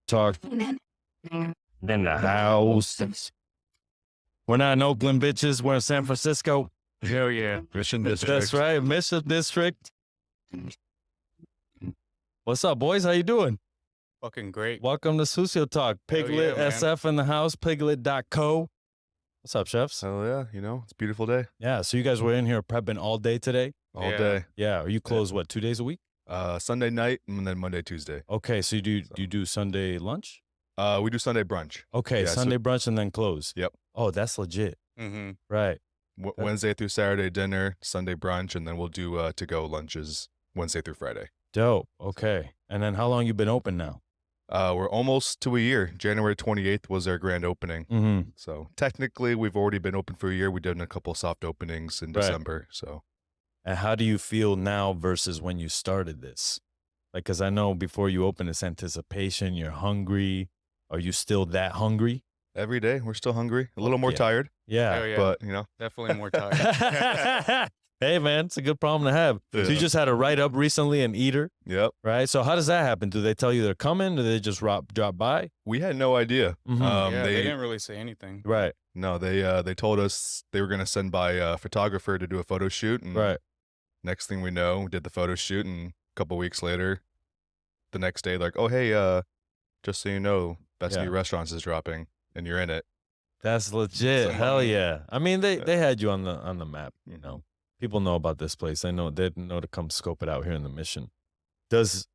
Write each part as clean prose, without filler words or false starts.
Talk in the house. We're not in Oakland, bitches. We're in San Francisco. Hell yeah. Mission District. That's right. Mission District. What's up, boys? How you doing? Fucking great. Welcome to Sous Talk. Piglet yeah, SF in the house. Piglet&Co. What's up, chefs? Oh yeah, you know, it's a beautiful day. Yeah, so you guys were in here prepping all day today? All day. Yeah, are you closed, what, 2 days a week? Sunday night and then Monday, Tuesday. Okay, so you do Sunday lunch? We do Sunday brunch. Okay, Yeah, Sunday brunch and then close. Yep. Oh, that's legit. Mm-hmm. Right. Wednesday through Saturday dinner, Sunday brunch, and then we'll do to-go lunches Wednesday through Friday. Dope. Okay. And then how long you been open now? We're almost to a year. January 28th was our grand opening. Mm-hmm. So technically, we've already been open for a year. We did a couple soft openings in December. So. And how do you feel now versus when you started this? Like, because I know before you open this anticipation, you're hungry. Are you still that hungry? Every day, we're still hungry. A little more tired. Yeah. Hell yeah. But, you know. Definitely more tired. Hey, man, it's a good problem to have. Yeah. So you just had a write-up recently, an eater, Yep. right? So how does that happen? Do they tell you they're coming? Do they just drop by? We had no idea. Mhm. Yeah, they didn't really say anything. Right, No, they told us they were going to send by a photographer to do a photo shoot. And right. next thing we know, we did the photo shoot, and a couple weeks later, the next day, like, oh, hey, just so you know, Best New Restaurants is dropping, and you're in it. That's legit. So, Hell yeah. I mean, they had you on the map, you know. People know about this place. They know to come scope it out here in the Mission. Does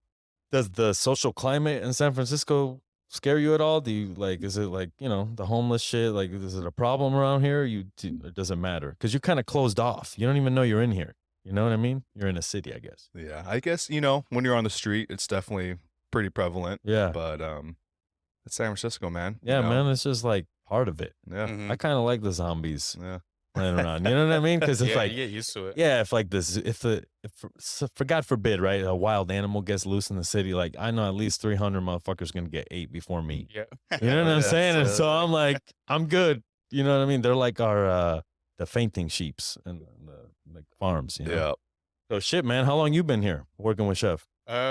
the social climate in San Francisco scare you at all? Do you is it like, you know, the homeless shit? Like, is it a problem around here? It doesn't matter because you're kind of closed off. You don't even know you're in here. You know what I mean? You're in a city, I guess. Yeah, I guess, you know, when you're on the street, it's definitely pretty prevalent. Yeah. But it's San Francisco, man. Yeah, you know? man. It's just like part of it. Yeah. Mhm. I kind of like the zombies Yeah. running around. You know what I mean? Because it's Yeah, like, you get used to it. yeah, if like this, if for God forbid, right, a wild animal gets loose in the city, like I know at least 300 motherfuckers gonna get ate before me. Yeah. You know what I'm Yeah, saying? And so- so I'm like, I'm good. You know what I mean? They're like our the fainting sheeps and the like farms. You know? Yeah. So shit, man. How long you been here working with Chef?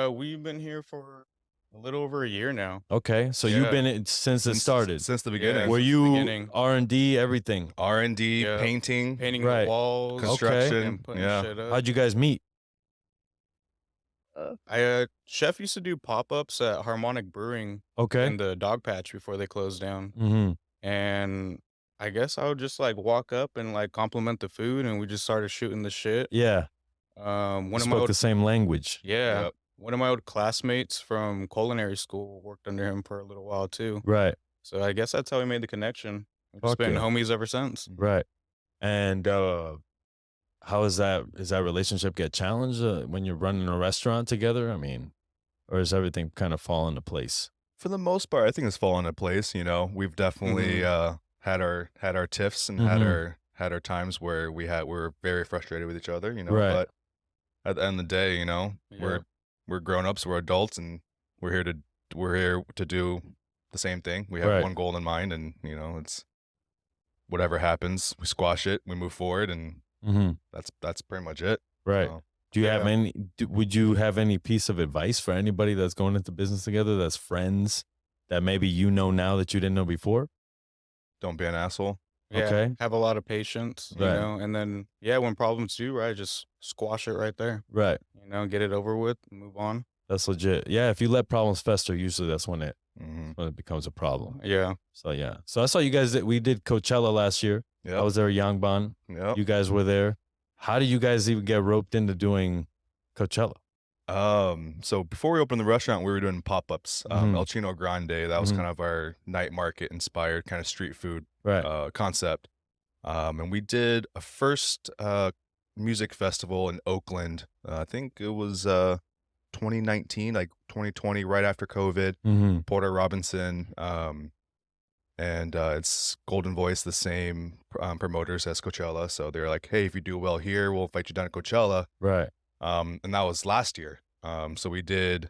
We've been here for a little over a year now. Okay, so you've been in since it started. Since the beginning. Were since the you beginning. R&D everything? R&D, Yeah. painting, Painting Right. the walls, construction. and putting Yeah. shit up. How'd you guys meet? Chef used to do pop-ups at Harmonic Brewing Okay. in the dog patch before they closed down. Mm-hmm. And I guess I would just like walk up and like compliment the food, and we just started shooting the shit. Yeah. One You of my spoke old, the same language. yeah, Yep. one of my old classmates from culinary school worked under him for a little while too. Right. So I guess that's how we made the connection. We've just Fuck been yeah. homies ever since. Right. And how is that relationship get challenged when you're running a restaurant together? I mean, or is everything kind of fall into place? For the most part, I think it's fallen into place. You know, we've definitely had our tiffs and had our times where we were very frustrated with each other. You know, Right. but at the end of the day, you know, Yeah. we're grown ups, we're adults, and we're here to do the same thing. We have Right. one goal in mind, and you know, it's whatever happens, we squash it, we move forward, and Mm-hmm. that's pretty much it. Right. So, Do you have Yeah. any? Would you have any piece of advice for anybody that's going into business together, that's friends, that maybe you know now that you didn't know before? don't be an asshole. Yeah, Okay. have a lot of patience, you Right. know, and then yeah, when problems do right, just squash it right there. Right. You know, get it over with, and move on. That's legit. Yeah. If you let problems fester, usually that's when it Mm-hmm. becomes a problem. Yeah. So yeah. So I saw you guys we did Coachella last year. Yep. I was there, Yangban. Yep. You guys were there. How did you guys even get roped into doing Coachella? So before we opened the restaurant, we were doing pop-ups. Mhm. El Chino Grande, that was Mhm. kind of our night market inspired kind of street food Right. concept. And we did a first music festival in Oakland. I think it was 2019, like 2020, right after COVID. Mm-hmm. Porter Robinson, and it's Golden Voice, the same promoters as Coachella. So they're like, hey, if you do well here, we'll invite you down to Coachella. Right. And that was last year. So we did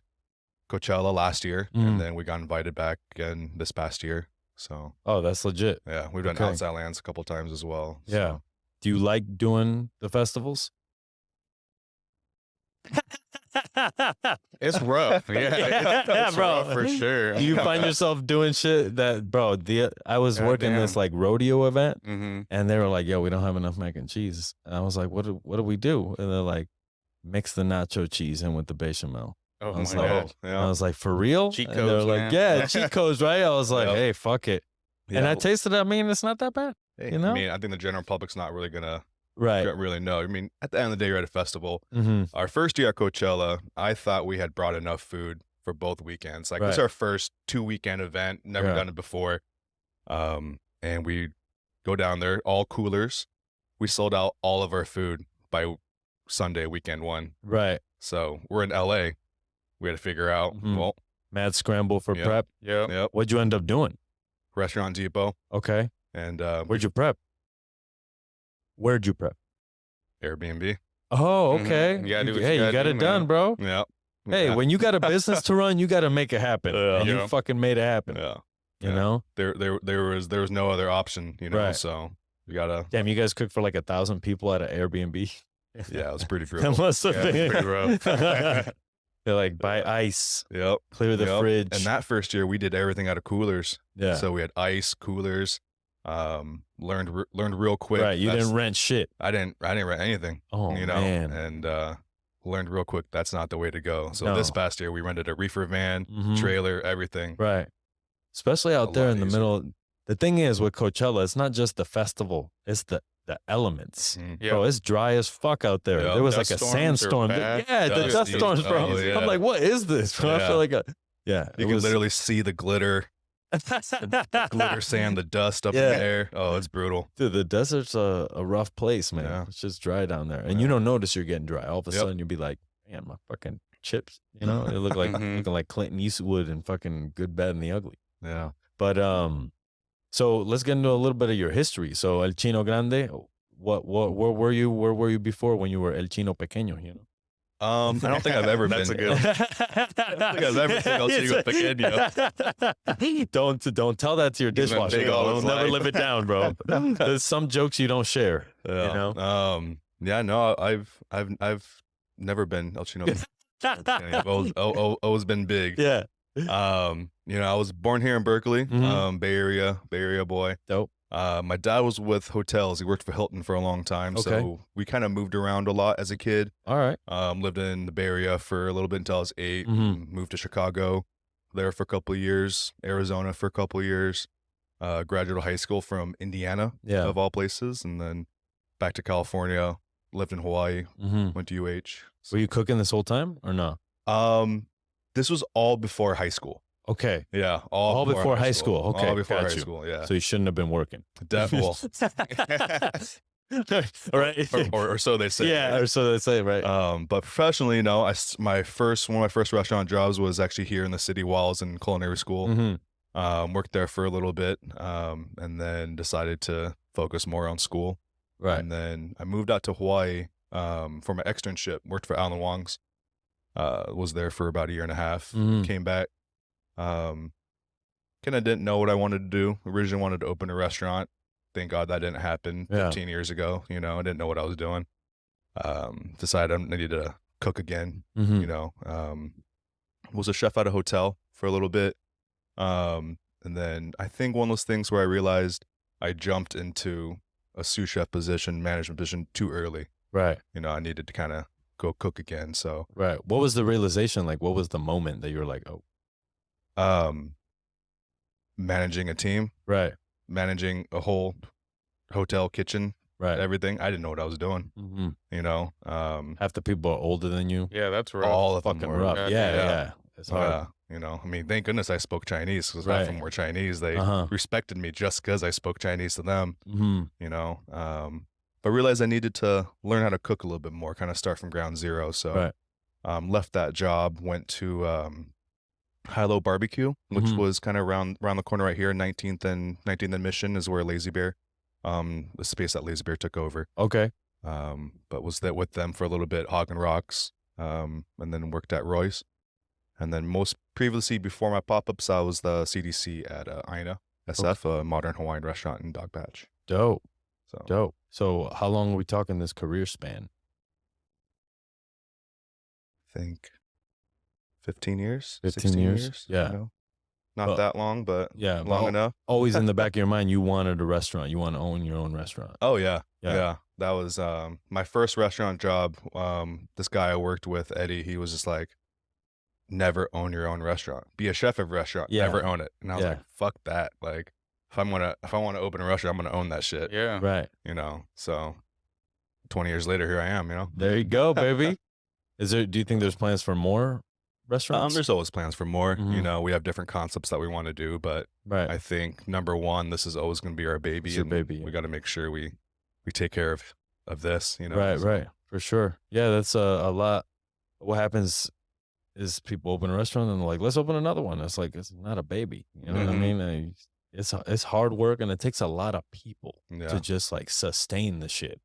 Coachella last year, Mhm. and then we got invited back again this past year. So Oh, that's legit. yeah, we've done Okay. Outside Lands a couple times as well. Yeah. Do you like doing the festivals? It's rough. Yeah, it's bro. rough for sure. You find yourself doing shit that, bro. I was working this like rodeo event, and they were like, "Yo, we don't have enough mac and cheese." And I was like, "What do we do?" And they're like, "Mix the nacho cheese in with the bechamel." Oh I was my like, God. I was like, "For real?" Cheat And they're codes, like, man. "Yeah, cheat codes, right?" I was like, Yep. "Hey, fuck it." And I tasted it. I mean, it's not that bad. Hey, You know? I mean, I think the general public's not really gonna Right. really know. I mean, at the end of the day, you're at a festival. Mm-hmm. Our first year at Coachella, I thought we had brought enough food for both weekends. Like, this is our first 2-weekend event, never done it before. And we go down there, all coolers. We sold out all of our food by Sunday, weekend one. Right. So we're in LA. We had to figure out, well, mad scramble for prep. Yep. What'd you end up doing? Restaurant Depot. Okay. And where'd you prep? Where'd you prep? Airbnb. Oh, okay. You gotta do what Hey, you got it done, bro. Yeah. Hey, when you got a business to run, you got to make it happen. And you Yeah. fucking made it happen. Yeah. You know? There was no other option, you know, Right. so you gotta. Damn, you guys cooked for like 1,000 people at an Airbnb. Yeah, it was pretty That brutal. must have been pretty rough. They're like, buy ice, Yep. clear the fridge. And that first year, we did everything out of coolers. Yeah. So we had ice, coolers. Learned real quick. Right. You didn't rent shit. I didn't rent anything. Oh, you know, man. and learned real quick that's not the way to go. So No. this past year, we rented a reefer van, trailer, everything. Right. Especially out A there lot in the easier. middle. The thing is with Coachella, it's not just the festival, it's the elements. Yeah. Bro, it's dry as fuck out there. Yeah. There was Dust like a storms are sandstorm. bad. Yeah, the dust Dusty. storms, bro. Oh, yeah. I'm like, what is this? Bro? I Yeah. feel like You can literally see the glitter sand, the dust up in Yeah. the air. Oh, it's brutal. Dude, the desert's a rough place, man. Yeah. It's just dry down there. And you don't notice you're getting dry. All of a Yep. sudden you'll be like, man, my fucking chips. You know, they look like looking like Clint Eastwood and fucking Good, Bad, and the Ugly. Yeah. But so let's get into a little bit of your history. So El Chino Grande, where were you? Where were you before when you were El Chino Pequeño? You know. I don't think I've ever That's been. a good one. I don't think I've ever seen El Chino Pequeño. Don't tell that to your He's been dishwasher. big Bro. all Don't his never life. live it down, bro. There's some jokes you don't share. Yeah. You know. Yeah. No, I've never been El Chino. I've always been big. Yeah. You know, I was born here in Berkeley, Bay Area boy. Dope. My dad was with hotels. He worked for Hilton for a long time. Okay. So we kind of moved around a lot as a kid. All right. Lived in the Bay Area for a little bit until I was 8. Moved to Chicago there for a couple of years, Arizona for a couple of years, graduated high school from Indiana, Yeah. of all places, and then back to California, lived in Hawaii, went to UH. Were you cooking this whole time or no? This was all before high school. Okay. Yeah, All before high school. Okay, all before got high you. school. Yeah, So you shouldn't have been working. well, All right. or so they say. Yeah, right? or so they say, right? But professionally, no. One of my first restaurant jobs was actually here in the city walls in culinary school. Worked there for a little bit, and then decided to focus more on school. Right. And then I moved out to Hawaii for my externship. Worked for Alan Wong's. Was there for about a year and a half. Came back. Kind of didn't know what I wanted to do. Originally wanted to open a restaurant. Thank God that didn't happen 15 years ago. You know, I didn't know what I was doing. Decided I needed to cook again. You know, was a chef at a hotel for a little bit. And then I think one of those things where I realized I jumped into a sous chef position, management position too early. Right. You know, I needed to kind of go cook again. So, Right. What was the realization? Like, what was the moment that you were like, oh, managing a team, right. managing a whole hotel kitchen, Right. everything. I didn't know what I was doing. You know, Half the people are older than you. Yeah, that's rough. all of them Fucking were. rough. Yeah. Yeah. It's hard. You know, I mean, thank goodness I spoke Chinese because half Right. of them were Chinese. They respected me just because I spoke Chinese to them. You know, but realized I needed to learn how to cook a little bit more, kind of start from ground zero. So, left that job, went to High-Low Barbecue, which was kind of around the corner right here, 19th and Mission is where Lazy Bear, the space that Lazy Bear took over. Okay. But was there with them for a little bit, Hog and Rocks, and then worked at Roy's. And then most previously, before my pop-ups, I was the CDC at Aina SF, a modern Hawaiian restaurant in Dog Patch. Dope. So Dope. So how long are we talking this career span? I think 15 years, 15 16 years? Yeah. You know? Not But- that long, but Yeah, long but enough. always in the back of your mind, you wanted a restaurant. You want to own your own restaurant. Oh yeah. Yeah. Yeah. That was my first restaurant job. This guy I worked with, Eddie, he was just like, never own your own restaurant. Be a chef of a restaurant. Yeah. Never own it. And I was Yeah. like, fuck that. Like if I want to open a restaurant, I'm gonna own that shit. Yeah. Right. You know. So 20 years later, here I am, you know. There you go, baby. Do you think there's plans for more restaurants? There's always plans for more. Mhm. You know, we have different concepts that we want to do, but right. I think number one, this is always going to be our baby. It's your and baby, We yeah. got to make sure we take care of this. You know. Right, So, right. For sure. Yeah, that's a lot. What happens is people open a restaurant and they're like, let's open another one. It's like, it's not a baby. You know what I Mhm. mean? It's hard work and it takes a lot of people Yeah. to just like sustain the shit,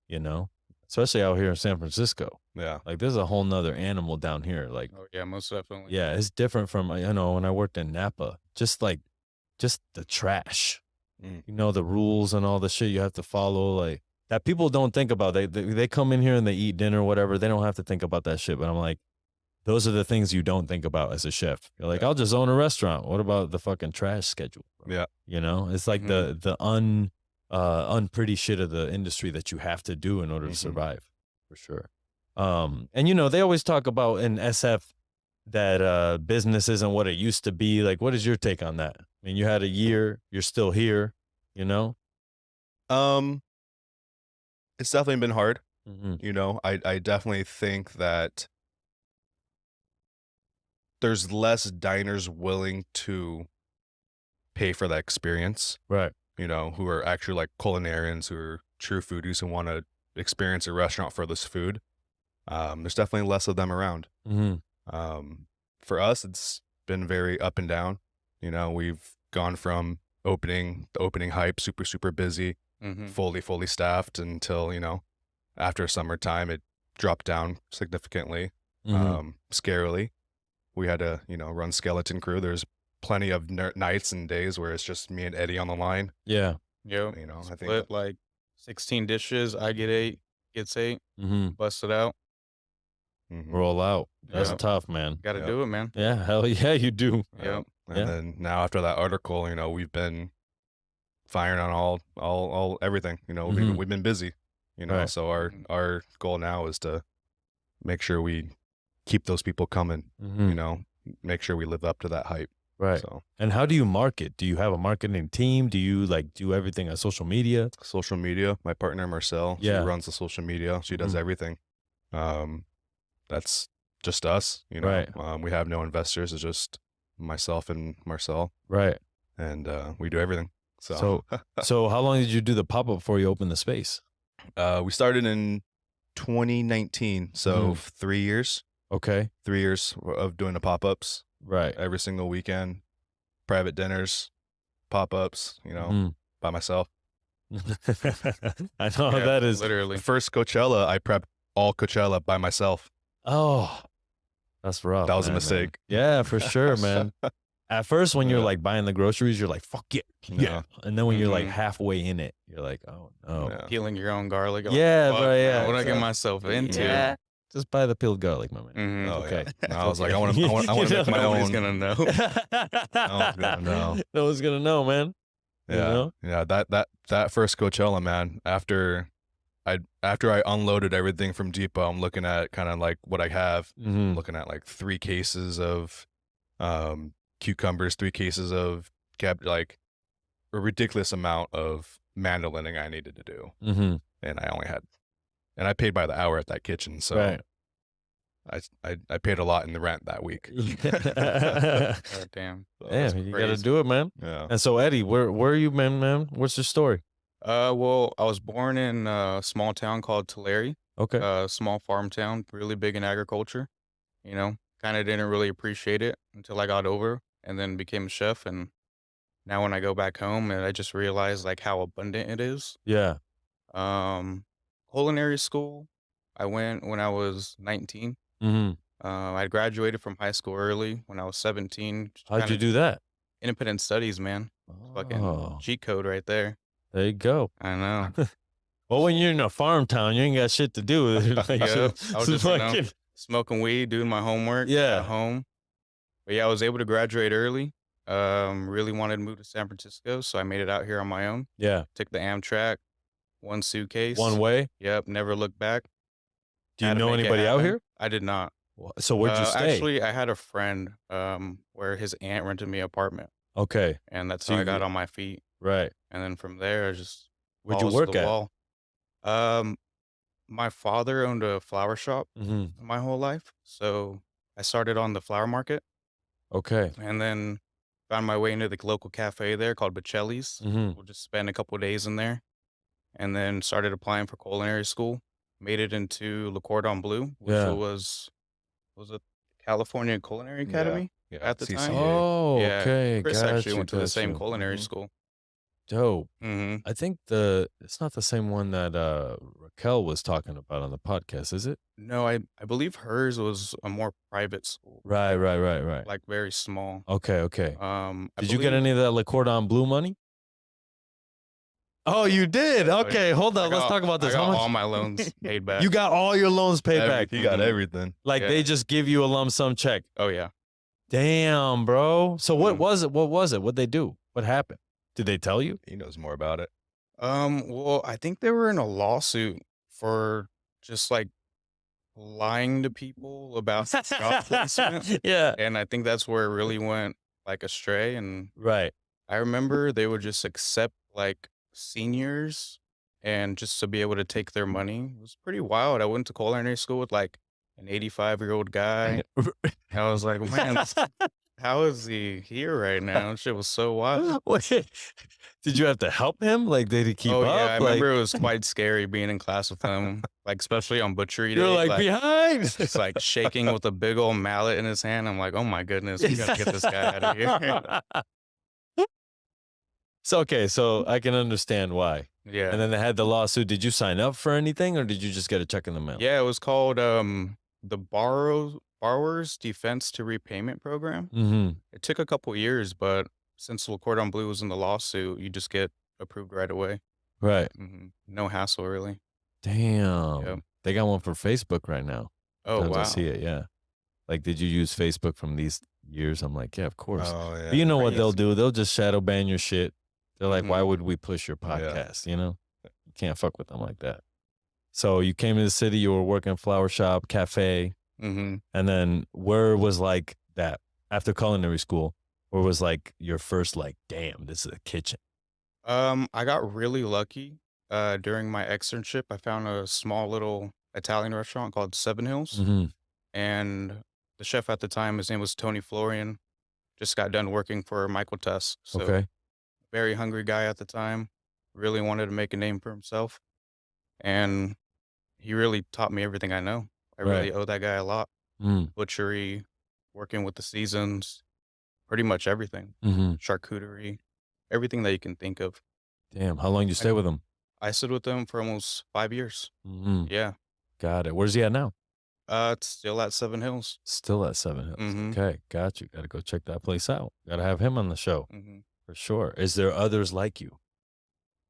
you know? Especially out here in San Francisco. Yeah. Like there's a whole nother animal down here. Like, Oh yeah, most definitely. yeah, it's different from, you know, when I worked in Napa, just the trash, Mm. you know, the rules and all the shit you have to follow, like that people don't think about. They come in here and they eat dinner, whatever. They don't have to think about that shit. But I'm like, those are the things you don't think about as a chef. You're like, Yeah. I'll just own a restaurant. What about the fucking trash schedule? Bro? Yeah. You know, it's like the unpretty shit of the industry that you have to do in order to Mhm. survive, for sure. And you know, they always talk about in SF that business isn't what it used to be. Like, what is your take on that? I mean, you had a year, you're still here, you know? It's definitely been hard. Mm-hmm. You know, I definitely think that there's less diners willing to pay for that experience, Right. you know, who are actually like culinarians, who are true foodies and want to experience a restaurant for this food. There's definitely less of them around. Mm-hmm. For us, it's been very up and down. You know, we've gone from the opening hype, super, super busy, Mm-hmm. fully staffed until, you know, after summertime, it dropped down significantly, Mm-hmm. scarily. We had to, you know, run skeleton crew. There's plenty of nights and days where it's just me and Eddie on the line. Yeah. Yep. You know, I Split think, like 16 dishes. I get 8, gets 8, Mm-hmm. bust it out. Mhm. Roll out. That's Yeah. tough, man. Got to Yep. do it, man. Yeah. Hell yeah, you do. Yep. And Yeah. then now after that article, you know, we've been firing on all everything. You know, Mhm. we've been busy. You know, Right. so Mhm. our goal now is to make sure we keep those people coming. Mm-hmm. You know, make sure we live up to that hype. Right. So And how do you market? Do you have a marketing team? Do you like do everything on social media? social media, my partner Marcel, Yeah. she runs the social media. She does Mhm. everything. That's just us. You know, Right. we have no investors. It's just myself and Marcel, Right. and we do everything. So how long did you do the pop-up before you opened the space? We started in 2019, so Mhm. 3 years. Okay. 3 years of doing the pop-ups Right. every single weekend, private dinners, pop-ups, you know, Mhm. by myself. I know how Yeah, that is. literally. First Coachella, I prepped all Coachella by myself. Oh, that's rough. That was a man. mistake. Yeah, for sure, man. At first, when you're Yeah. like buying the groceries, you're like, fuck yeah. Yeah. And then when you're like Mhm. halfway in it, you're like, oh no. Yeah. Peeling your own garlic. You're Yeah, like, bro, "Fuck, yeah, man, what I get exactly. myself into?" Yeah. Just buy the peeled garlic, my man. Mhm. Oh, Okay. yeah. And I was like, I Okay. want to You make my Nobody's own. gonna know. No one's gonna know. No one's gonna know, man. You Yeah, know? yeah. That first Coachella, man. After I unloaded everything from Depot, I'm looking at kind of like what I have. Mm-hmm. Looking at like 3 cases of cucumbers, 3 cases of like a ridiculous amount of mandolining I needed to do, Mm-hmm. and I paid by the hour at that kitchen, so Right. I paid a lot in the rent that week. Oh, damn. So Yeah, that's you gotta crazy. do it, man. Yeah. And so, Eddie, where are you, man? What's your story? Well, I was born in a small town called Tulare, Okay. a small farm town, really big in agriculture. You know, kind of didn't really appreciate it until I got over and then became a chef. And now when I go back home, and I just realized like how abundant it is. Yeah. Culinary school, I went when I was 19. Mm-hmm. I graduated from high school early when I was 17. just How'd you kinda do that? Independent studies, man. Fucking Oh, cheat code right there. there you go. I know. Well, when you're in a farm town, you ain't got shit to do. Like, Yep. I was just, fucking- smoking weed, doing my homework Yeah. at home. But yeah, I was able to graduate early. Really wanted to move to San Francisco, so I made it out here on my own. Yeah. Took the Amtrak, one suitcase. One way? Yep, never looked back. Do you Had to know make it anybody out happen. here? I did not. So where'd you stay? Actually, I had a friend where his aunt rented me an apartment, Okay. and that's So how I you- got on my feet. Right. And then from there, I just Where'd you balls to work the at? wall. My father owned a flower shop Mm-hmm. my whole life, so I started on the flower market, Okay. and then found my way into the local cafe there called Bocelli's. Mm-hmm. We'll just spend a couple of days in there, and then started applying for culinary school. Made it into Le Cordon Bleu, which Yeah. was it California Culinary Academy at the time? CCA. Oh, Yeah, okay. Chris actually Got went to the same you. culinary Mhm. school. Dope. Mm-hmm. I think it's not the same one that Raquel was talking about on the podcast, is it? No, I believe hers was a more private school, Right. like very small. Okay. I Did you get believe- any of that Le Cordon Bleu money? Oh, you did. Okay, hold I on. Let's got- talk about this. I got How much? all my loans paid back. You got all your loans paid back. He got Mhm. everything. Like Yeah. they just give you a lump sum check. Oh yeah. Damn, bro. So what Mhm. was it? What was it? What'd they do? What happened? Did they tell you? He knows more about it. Well, I think they were in a lawsuit for just like lying to people about job placement. Yeah. And I think that's where it really went like astray. And Right. I remember they would just accept like seniors and just to be able to take their money. It was pretty wild. I went to culinary school with like an 85-year-old guy. I was like, man, how is he here right now? Shit was so wild. Wait, did you have to help him? Like, did he keep Oh up? yeah, I Like, remember it was quite scary being in class with him, like especially on butchery day. you're like behind. It's like shaking with a big old mallet in his hand. I'm like, oh my goodness, we gotta get this guy out of here. So okay, so I can understand why. Yeah, And then they had the lawsuit. Did you sign up for anything, or did you just get a check in the mail? yeah, it was called the Borrower's Defense to Repayment Program. Mm-hmm. It took a couple years, but since Le Cordon Bleu was in the lawsuit, you just get approved right away. Right. No hassle, really. Damn. Yep. They got one for Facebook right now. Oh Sometimes wow. I see it. Yeah. Like, did you use Facebook from these years? I'm like, yeah, of course. Oh yeah. But you know what they'll crazy. do? They'll just shadow ban your shit. They're like, why Mhm. would we push your Oh, yeah. podcast? You know, you can't fuck with them like that. So you came to the city. You were working flower shop, cafe, Mm-hmm. and then where was like that after culinary school? Where was like your first like, damn, this is a kitchen? I got really lucky. During my externship, I found a small little Italian restaurant called Seven Hills, Mm-hmm. and the chef at the time, his name was Tony Florian. Just got done working for Michael Tusk. So Okay. very hungry guy at the time. Really wanted to make a name for himself, and he really taught me everything I know. I really owe that guy a lot. Mm. Butchery, working with the seasons, pretty much everything. Mm-hmm. Charcuterie, everything that you can think of. Damn. How long you stay with him? I stood with him for almost 5 years. Mm-hmm. Yeah. Got it. Where's he at now? It's still at Seven Hills. Still at Seven Hills. Mhm. Okay. Got you. Got to go check that place out. Got to have him on the show. hmm For sure. Is there others like you?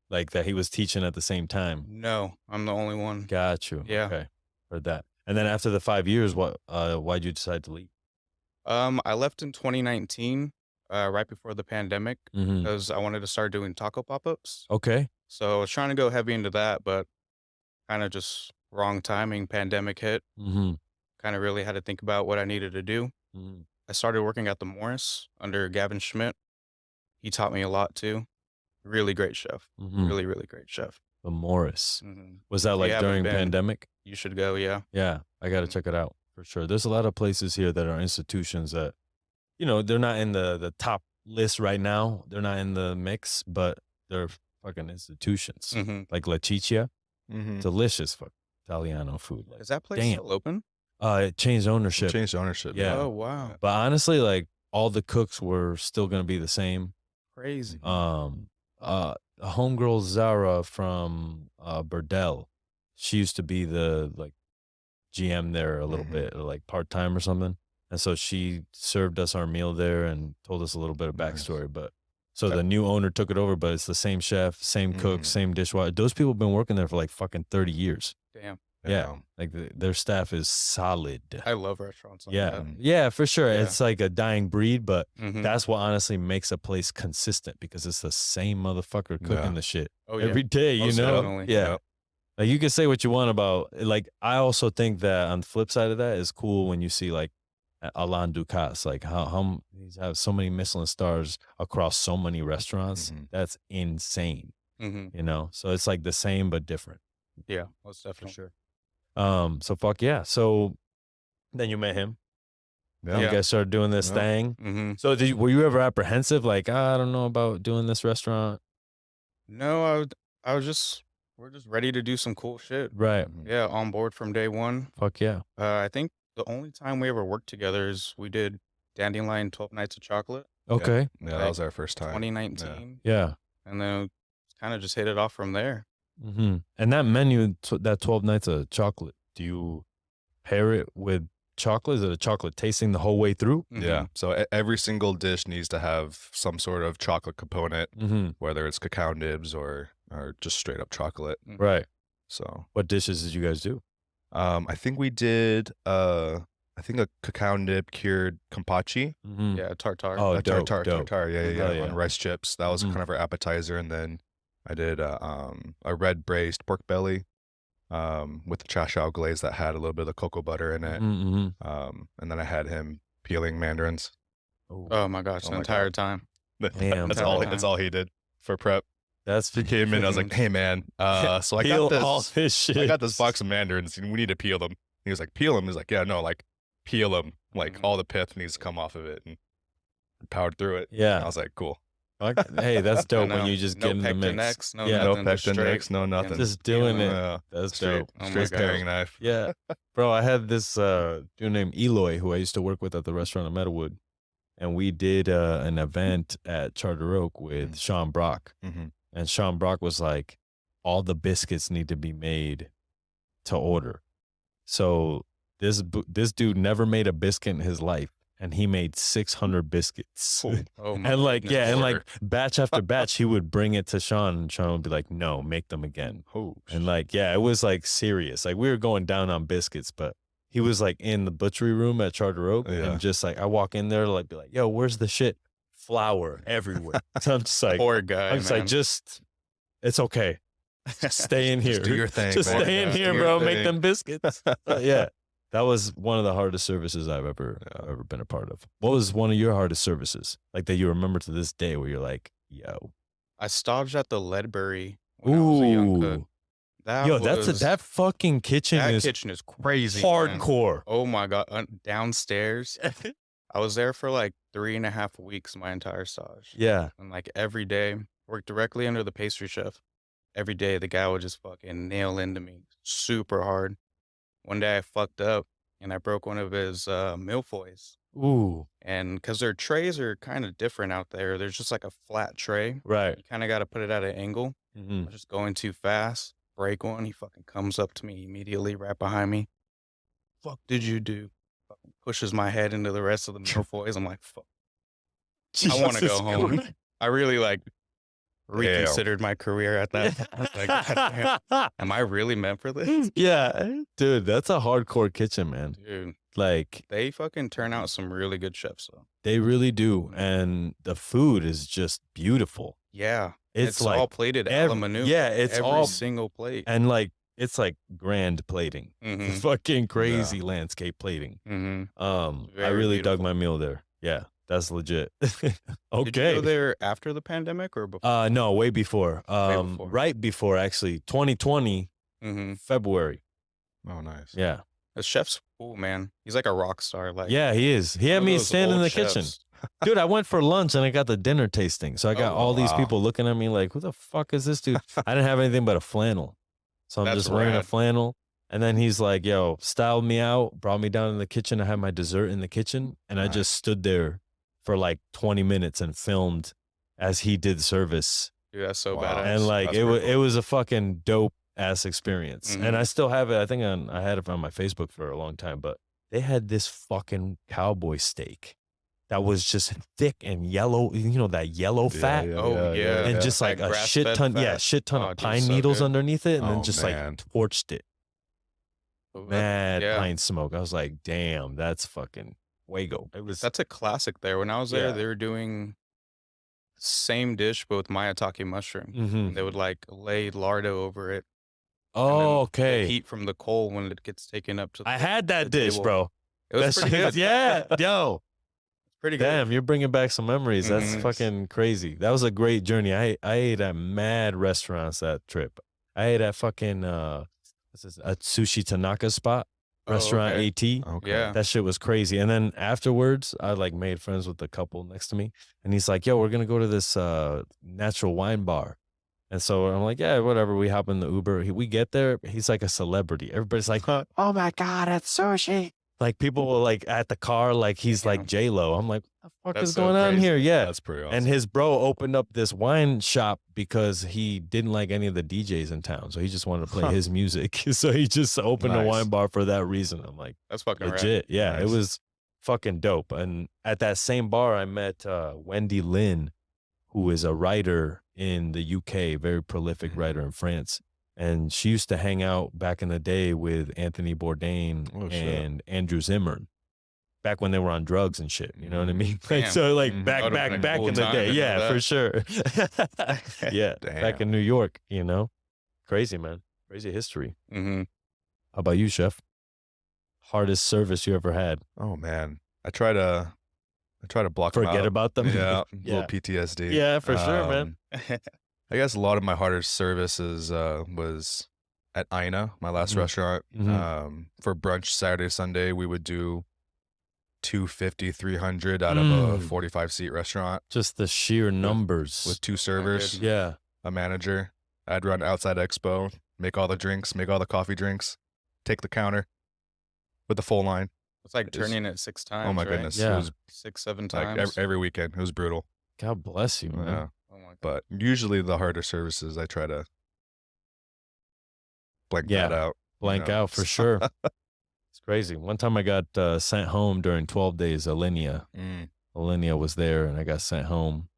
Like that he was teaching at the same time? No, I'm the only one. Got you. Yeah. Okay. Heard that. And then after the 5 years, why'd you decide to leave? I left in 2019, right before the pandemic, Mm-hmm. because I wanted to start doing taco pop-ups. Okay. So I was trying to go heavy into that, but kind of just wrong timing. Pandemic hit. Mm-hmm. Kind of really had to think about what I needed to do. Mm-hmm. I started working at the Morris under Gavin Schmidt. He taught me a lot too. Really great chef. Mm-hmm. Really, really great chef. The Morris. hmm Was that If you like haven't during been- pandemic? You should go. Yeah. Yeah. I got to Mhm. check it out for sure. There's a lot of places here that are institutions that, you know, they're not in the top list right now. They're not in the mix, but they're fucking institutions. hmm Like La Ciccia. Mm-hmm. Delicious fuck Italiano food. Like, Is that place damn. still open? it changed ownership. Changed ownership. Yeah. Oh wow. But honestly, like all the cooks were still gonna be the same. Crazy. A homegirl Zara from Burdell, she used to be the like GM there a little Mhm. bit, or like part time or something. And so she served us our meal there and told us a little bit of Nice. backstory. But so the new owner took it over, but it's the same chef, same cook, same dishwasher. Those people have been working there for like fucking 30 years. Damn. Yeah. Like their staff is solid. I love restaurants like Yeah. that. Yeah, for sure. Yeah. It's like a dying breed, but Mhm. that's what honestly makes a place consistent because it's the same motherfucker cooking the shit Oh, yeah. every day, you Most know? definitely. Yeah. Yep. Like you can say what you want about, like, I also think that on the flip side of that is cool when you see like Alain Ducasse, like how he's have so many Michelin stars across so many restaurants. That's insane, you know? So it's like the same but different. Yeah, most definitely. For sure. So fuck yeah. So then you met him. Yeah. You guys started doing this thing. Mm-hmm. So were you ever apprehensive? Like, I don't know about doing this restaurant. No, I was just, we're just ready to do some cool shit. Right. Yeah, on board from day one. Fuck yeah. I think the only time we ever worked together is we did Dandelion 12 Nights of Chocolate. Okay. Yeah, that was our first time. 2019. Yeah. And then kind of just hit it off from there. Mm-hmm. And that menu, that 12 Nights of Chocolate, do you pair it with chocolate? Is it a chocolate tasting the whole way through? Mhm. Yeah. So every single dish needs to have some sort of chocolate component, whether it's cacao nibs or just straight up chocolate. Right. So what dishes did you guys do? I think we did a cacao nib cured kampachi. Yeah, tartare. Oh, tartare. Yeah. Yeah. On rice chips. That was kind of our appetizer, and then I did a red braised pork belly with the chashao glaze that had a little bit of the cocoa butter in it. And then I had him peeling mandarins. Oh my gosh, the entire time. Damn. That's all he did for prep. He came in. I was like, "Hey man, so I got this all this shit. I got this box of mandarins, and we need to peel them." He was like, "Peel them?" He's like, "Yeah, no, like peel them. Like all the pith needs to come off of it." And powered through it. Yeah. And I was like, "Cool." Hey, that's dope when you just get in the mix. No pectinecks, no nothing. Just doing it. That's straight, dope. Straight paring knife. Yeah. Bro, I had this dude named Eloy who I used to work with at the restaurant in Meadowwood. And we did an event at Charter Oak with Sean Brock. And Sean Brock was like, all the biscuits need to be made to order. So this dude never made a biscuit in his life. And he made 600 biscuits. And like, yeah, and like batch after batch, he would bring it to Sean, and Sean would be like, no, make them again. And like, yeah, it was like serious. Like we were going down on biscuits, but he was like in the butchery room at Charter Oak. And just like, I walk in there, like, be like, yo, where's the shit? Flour everywhere. So I'm just like, poor guy. I'm just like, it's okay. Stay in here. Just do your thing. Just man. stay in here, bro. Make them biscuits. Yeah. That was one of the hardest services I've ever been a part of. What was one of your hardest services, like that you remember to this day, where you're like, "Yo"? I staged at the Leadberry when I was a young cook. That fucking kitchen is crazy, hardcore. Man. Oh my god, downstairs. I was there for like 3.5 weeks, my entire stage. Yeah, and like every day, worked directly under the pastry chef. Every day, the guy would just fucking nail into me super hard. One day I fucked up and I broke one of his milfoils. Ooh. And because their trays are kind of different out there. There's just like a flat tray. Right. You kind of got to put it at an angle. I was just going too fast. Break one. He fucking comes up to me immediately right behind me. Fuck did you do? Fucking pushes my head into the rest of the milfoils. I'm like, fuck. I want to go home. I really like reconsidered my career at that. Like, am I really meant for this? Yeah, dude, that's a hardcore kitchen, man. Dude, like they fucking turn out some really good chefs, though. They really do, and the food is just beautiful. Yeah, it's like all plated a la menu. Yeah, it's every all single plate, and like it's like grand plating, fucking crazy landscape plating. I really dug my meal there. Yeah. That's legit. Okay. Did you go there after the pandemic or before? No, way before. Right before, actually. 2020, February. Oh, nice. Yeah. The chef's cool, man. He's like a rock star. Like, yeah, he is. He had me standing in the kitchen. Dude, I went for lunch and I got the dinner tasting. So I got all these people looking at me like, who the fuck is this dude? I didn't have anything but a flannel. So I'm just wearing a flannel. And then he's like, yo, styled me out, brought me down in the kitchen. I had my dessert in the kitchen. And I just stood there for like 20 minutes and filmed as he did service. Dude, that's so badass. And like it was a fucking dope ass experience. And I still have it. I think I had it on my Facebook for a long time, but they had this fucking cowboy steak that was just thick and yellow, you know, that yellow fat. And just like a shit ton of pine needles underneath it, and then just like torched it. mad yeah. pine smoke. I was like, damn, that's fucking fuego. It was That's a classic there. When I was there, Yeah. they were doing same dish but with maitake mushroom. And they would like lay lardo over it. And then oh, the okay. heat from the coal when it gets taken up to I the had that dish, table. bro. It was That pretty shit- good. Yeah, yo. Pretty good. Damn, you're bringing back some memories. That's Mhm. fucking crazy. That was a great journey. I ate at mad restaurants that trip. I ate at fucking what's this, a Sushi Tanaka spot, Oh, restaurant okay. AT. Okay. Yeah. That shit was crazy. And then afterwards, I like made friends with the couple next to me, and he's like, "Yo, we're gonna go to this natural wine bar." And so I'm like, "Yeah, whatever." We hop in the Uber. We get there. He's like a celebrity. Everybody's like, "Oh my god, it's sushi!" Like people were like at the car, like he's like Damn. J-Lo. I'm like, "What the fuck That's is so going on crazy. here?" Yeah. That's pretty awesome. And his bro opened up this wine shop because he didn't like any of the DJs in town, so he just wanted to play his music. So he just opened a Nice. wine bar for that reason. I'm like, That's fucking rad. legit. Yeah, it Nice. was fucking dope. And at that same bar, I met Wendy Lin, who is a writer in the UK, very prolific writer in France. And she used to hang out back in the day with Anthony Bourdain Oh, shit. and Andrew Zimmern. Back when they were on drugs and shit, you know what I mean? Like, Damn. so like Mhm. back That would've been a in cool the time day. to know Yeah, that. for sure. Yeah, back Damn. in New York, you know? Crazy, man. Crazy history. Mm-hmm. How about you, Chef? Hardest service you ever had? Oh man, I try to block them Forget out. about them? Yeah, Yeah. little PTSD. Yeah, for sure, man. I guess a lot of my hardest services was at Aina, my last Mhm. restaurant. Mhm. For brunch Saturday, Sunday, we would do 250, 300 out of a 45-seat restaurant Just the sheer numbers. with 2 servers, good. Yeah. a manager. I'd run outside expo, make all the drinks, make all the coffee drinks, take the counter with the full line. It's like It is- turning it 6 times. Oh my right? goodness, Yeah. it was 6, 7 like times. every weekend. It was brutal. God bless you, man. Yeah. Oh my god. But usually the harder services, I try to blank Yeah, that out. you Blank know. out for sure. It's crazy. One time I got sent home during 12 days. Alinea was there, and I got sent home.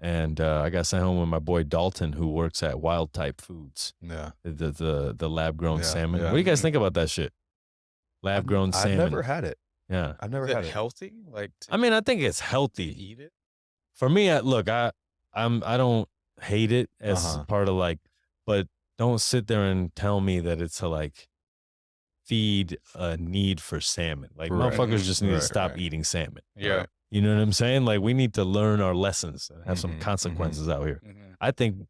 And I got sent home with my boy Dalton, who works at Wild Type Foods, Yeah. the lab grown Yeah, salmon. yeah. What do you guys think about that shit? Lab grown salmon. I've never had it. Yeah. I've never Is had it it. healthy? Like to I mean, I think it's healthy. eat it? For me, I don't hate it as Uh-huh. part of like, but don't sit there and tell me that it's to like feed a need for salmon. Like Right. motherfuckers just need to Right, stop right. eating salmon. Yeah. You know what I'm saying? Like we need to learn our lessons and have some Mhm, consequences out here. Mhm. I think,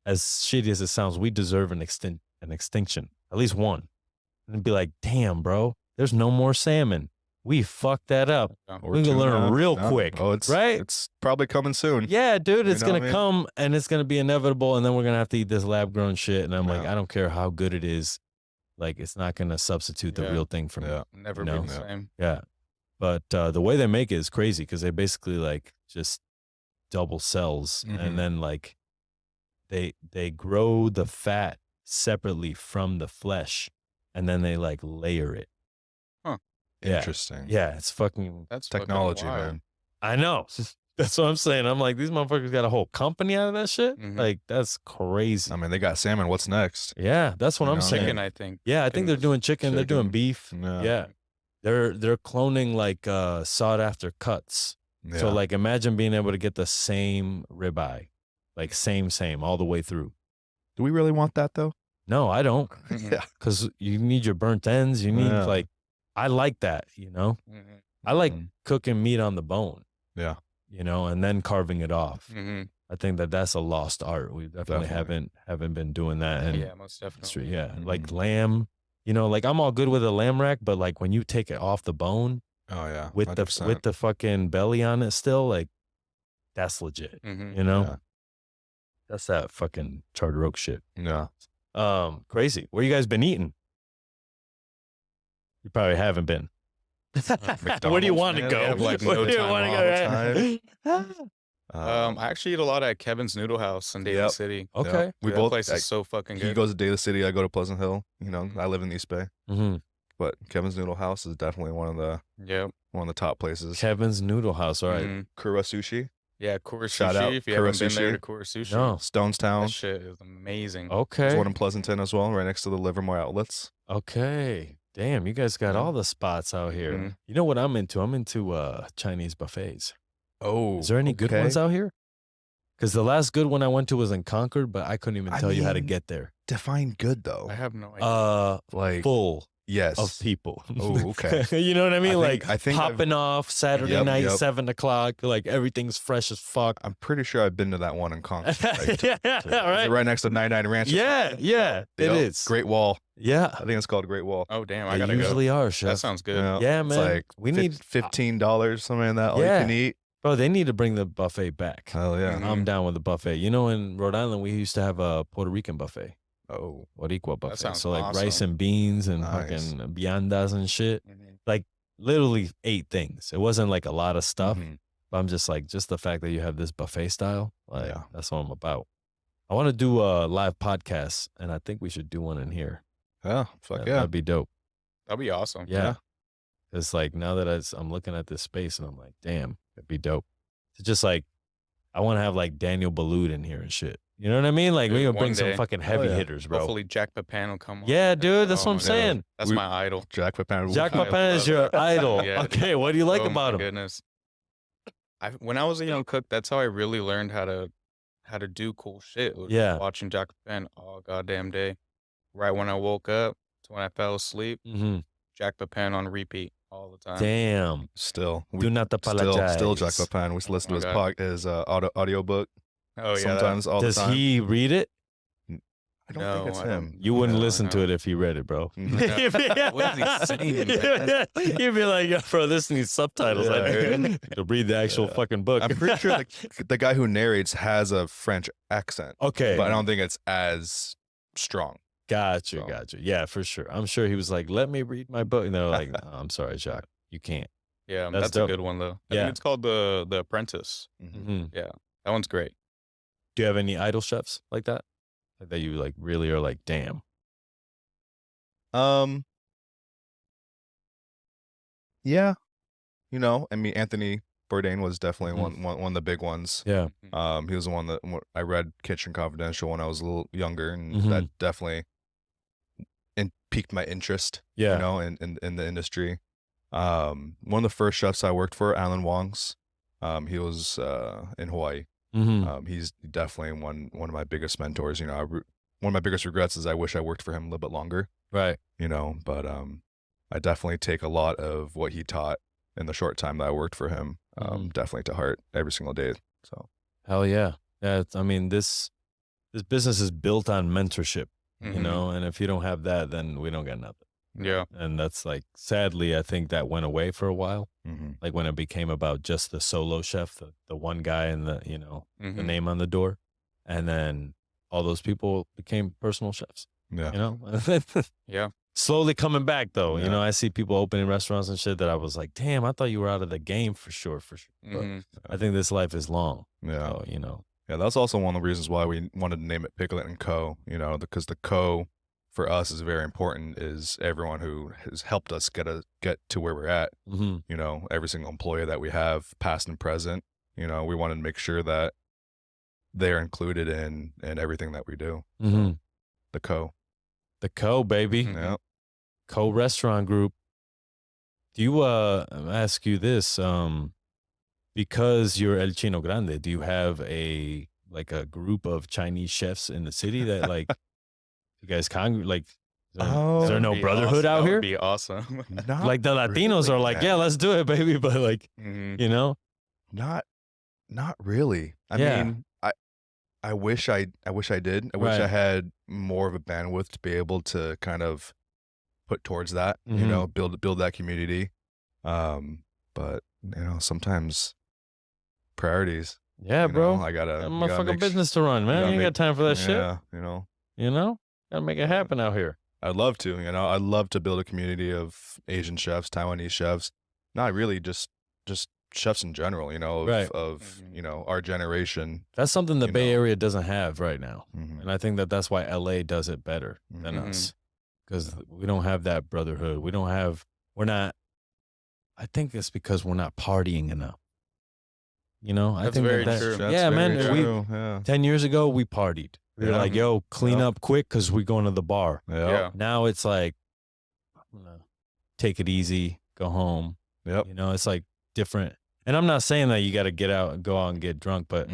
as shitty as it sounds, we deserve an extinction, at least one, and be like, damn, bro, there's no more salmon. We fucked that up. Yeah. Or We can tuna. learn real No. quick, Oh, it's right? It's probably coming soon. Yeah, dude, it's know what gonna I mean? come and it's gonna be inevitable, and then we're gonna have to eat this lab grown shit. And I'm like, Yeah. I don't care how good it is, like it's not gonna substitute the Yeah. real thing for me. Yeah. Never No. be the Yeah. same. Yeah. But the way they make it is crazy because they basically like just double cells Mhm. and then like they grow the fat separately from the flesh and then they like layer it. Yeah. Interesting. Yeah, it's fucking That's Technology, fucking wild. man. I know. That's what I'm saying. I'm like, these motherfuckers got a whole company out of that shit. Mhm. Like, that's crazy. I mean, they got salmon. What's next? Yeah, that's what You I'm know? saying. Chicken, I think. Yeah, I think they're doing chicken. They're doing Chicken. beef. Yeah. Yeah. They're cloning like sought after cuts. Yeah. So like imagine being able to get the same ribeye, like same all the way through. do we really want that though? No, I don't. Mhm. Yeah. Because you need your burnt ends. You need Yeah. like, I like that, you know? Mhm. I like Mhm. cooking meat on the bone, Yeah. you know, and then carving it off. Mhm. I think that's a lost art. We definitely haven't been doing that. And Yeah, most definitely. yeah, like Mhm. lamb, you know, like I'm all good with a lamb rack, but like when you take it off the bone Oh yeah. with 100%. the fucking belly on it still, like that's legit, Mhm. you know? Yeah. That's that fucking charter oak shit. Yeah. Crazy. Where you guys been eating? You probably haven't been. Where do you McDonald's, want to man. go? They have, like, Where no do you time wanna all the go? I actually eat a lot at Kevin's Noodle House in Daly Yep. City. Okay. Yeah. We That both. place is so fucking He good. goes to Daly City. I go to Pleasant Hill. You know, Mhm. I live in the East Bay. Mm-hmm. But Kevin's Noodle House is definitely one of the top places. Kevin's Noodle House. All right. Mhm. Kura Sushi, Yeah, Kura Shout Sushi. out If you Kura haven't been there Sushi. to Kura Sushi, No. Stonestown. that shit is amazing. There's Okay. one in Pleasanton as well, right next to the Livermore outlets. Okay. Damn, you guys got Yeah. all the spots out here. Mhm. You know what I'm into? I'm into Chinese buffets. Oh, Is there any good ones out here? Because the last good one I went to was in Concord, but I couldn't even tell you how to get there. Define good though. I have no idea. Like Full yes of people. Oh, okay. You know what I mean? I think popping off Saturday night, 7 o'clock. Like everything's fresh as fuck. I'm pretty sure I've been to that one in Concord. Right? Yeah, Is right. it right next to 99 Ranch? Yeah, it is. Great Wall. Yeah. I think it's called Great Wall. Oh damn, I They gotta go. usually are, chef. That sounds good. Yeah, man. It's like we need $15, something like that. All Yeah. you can eat. Bro, they need to bring the buffet back. Hell yeah. Mhm. I'm down with the buffet. You know, in Rhode Island, we used to have a Puerto Rican buffet. Oh, Boricua buffet. sounds So like awesome. rice and beans and Nice. fucking viandas and shit. Mhm. Like literally 8 things. It wasn't like a lot of stuff. Mhm. But I'm just like, just the fact that you have this buffet style, like Yeah. that's what I'm about. I want to do a live podcast, and I think we should do one in here. Yeah. Fuck yeah. That'd be dope. That'd be awesome. Yeah. It's like now that I'm looking at this space and I'm like, damn, it'd be dope. It's just like, I want to have like Daniel Ballou in here and shit. You know what I mean? Like we Dude, gonna bring one some day. fucking heavy yeah. hitters, bro. Hopefully Jack Papan will come on. Yeah, dude, that's Oh what I'm my God. saying. That's my idol. Jack Papan. Jack I Papin is love your it. idol. Yeah. Okay, what do you like Oh about my him? goodness. When I was a young cook, that's how I really learned how to do cool shit. Was Yeah. watching Jack Papan all goddamn day. Right when I woke up to when I fell asleep, Mm-hmm. Jack Papan on repeat all the time. Damn. Still. Do not apologize. Still Jack Papan. We listen Oh to my his audiobook Oh yeah. sometimes all Does the time. he read it? I don't No, think it's I don't- him. You wouldn't No, listen to no. it if he read it, bro. Mhm. What is he saying, man? You'd be like, yo, bro, this needs subtitles. I Yeah. need to read the actual fucking book. I'm pretty sure the guy who narrates has a French accent, Okay. but I don't think it's as strong. Gotcha, So. gotcha. Yeah, for sure. I'm sure he was like, let me read my book. And they're like, no, I'm sorry, Jacques. You can't. Yeah, That's that's dope. a good one though. I Yeah. think it's called the Apprentice. Mhm. That one's great. Do you have any idol chefs like that? Like that you like really are like, damn. Yeah, you know, I mean, Anthony Bourdain was definitely Mhm. one of the big ones. Yeah. He was the one that I read Kitchen Confidential when I was a little younger, and Mhm. that definitely piqued my interest. Yeah. You know, in the industry. One of the first chefs I worked for, Alan Wong's. He was in Hawaii. Mm-hmm. He's definitely one of my biggest mentors. You know, one of my biggest regrets is I wish I worked for him a little bit longer. Right. You know, but I definitely take a lot of what he taught in the short time that I worked for him, Mhm. definitely to heart every single day. So Hell yeah. Yeah. I mean, this business is built on mentorship, you Mhm. know, and if you don't have that, then we don't get nothing. Yeah. And that's like, sadly, I think that went away for a while. Like when it became about just the solo chef, the one guy and the, you know, the Mhm. name on the door. And then all those people became personal chefs, yeah, you know? Yeah. Slowly coming back though. You Yeah. know, I see people opening restaurants and shit that I was like, damn, I thought you were out of the game for sure. But Mhm. I think this life is long. yeah, So, you know. yeah. That's also one of the reasons why we wanted to name it Piglet&Co. You know, because the co for us is very important. Is everyone who has helped us get to where we're at. Mm-hmm. You know, every single employee that we have, past and present. You know, we wanted to make sure that they're included in everything that we do. Mm-hmm. The co. The Co, baby. Mhm. Yeah. Co Restaurant Group. Do you ask you this? Because you're El Chino Grande, do you have a group of Chinese chefs in the city that like you guys like is there Oh, no That'd be brotherhood awesome. out That here? would be awesome. Not Like the Latinos really, are like, man. yeah, let's do it, baby. But like, Mhm. you know, Not really. I Yeah. mean, I wish I did. I wish Right. I had more of a bandwidth to be able to kind of put towards that, you Mhm. know, build that community. But you know, sometimes priorities. yeah, you bro. know, I gotta Got a you gotta motherfucking make business to run, man. gotta You ain't make- got time for that shit. Yeah, you know. You know, gotta make it happen out here. I'd love to, you know. I'd love to build a community of Asian chefs, Taiwanese chefs. Not really just chefs in general, you know, Right. of Mhm. you know, our generation. That's something the You Bay know. Area doesn't have right now. Mhm. And I think that's why LA does it better than Mhm. us. Because we don't have that brotherhood. We're not, I think it's because we're not partying enough. You know, I That's think very that's, true. That's yeah, very man. true, yeah. 10 years ago, we partied. We were Yeah. like, yo, clean Yeah. up quick because we're going to the bar. Yeah. Yeah. Now it's like, I'm take it easy, go home. Yep. You know, it's like different. And I'm not saying that you got to go out and get drunk, but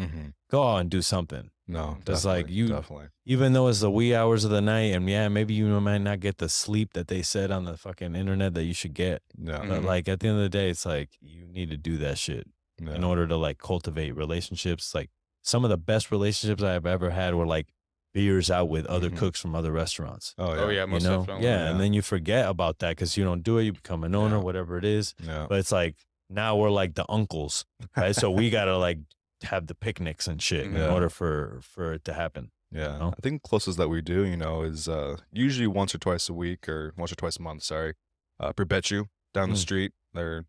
go out and do something. No, It's like definitely. even though it's the wee hours of the night, and yeah, maybe you might not get the sleep that they said on the fucking internet that you should get. Yeah. But like at the end of the day, it's like you need to do that shit in order to like cultivate relationships. Like some of the best relationships I've ever had were like beers out with other cooks from other restaurants. Oh yeah, most you know? definitely. Yeah, and then you forget about that because you don't do it. You become an owner, whatever it is. Yeah. But it's like now we're like the uncles, right? So we gotta like have the picnics and shit in order for it to happen. Yeah, you know? I think closest that we do, you know, is usually once or twice a week or once or twice a month. Sorry, Perpetu down the street. They're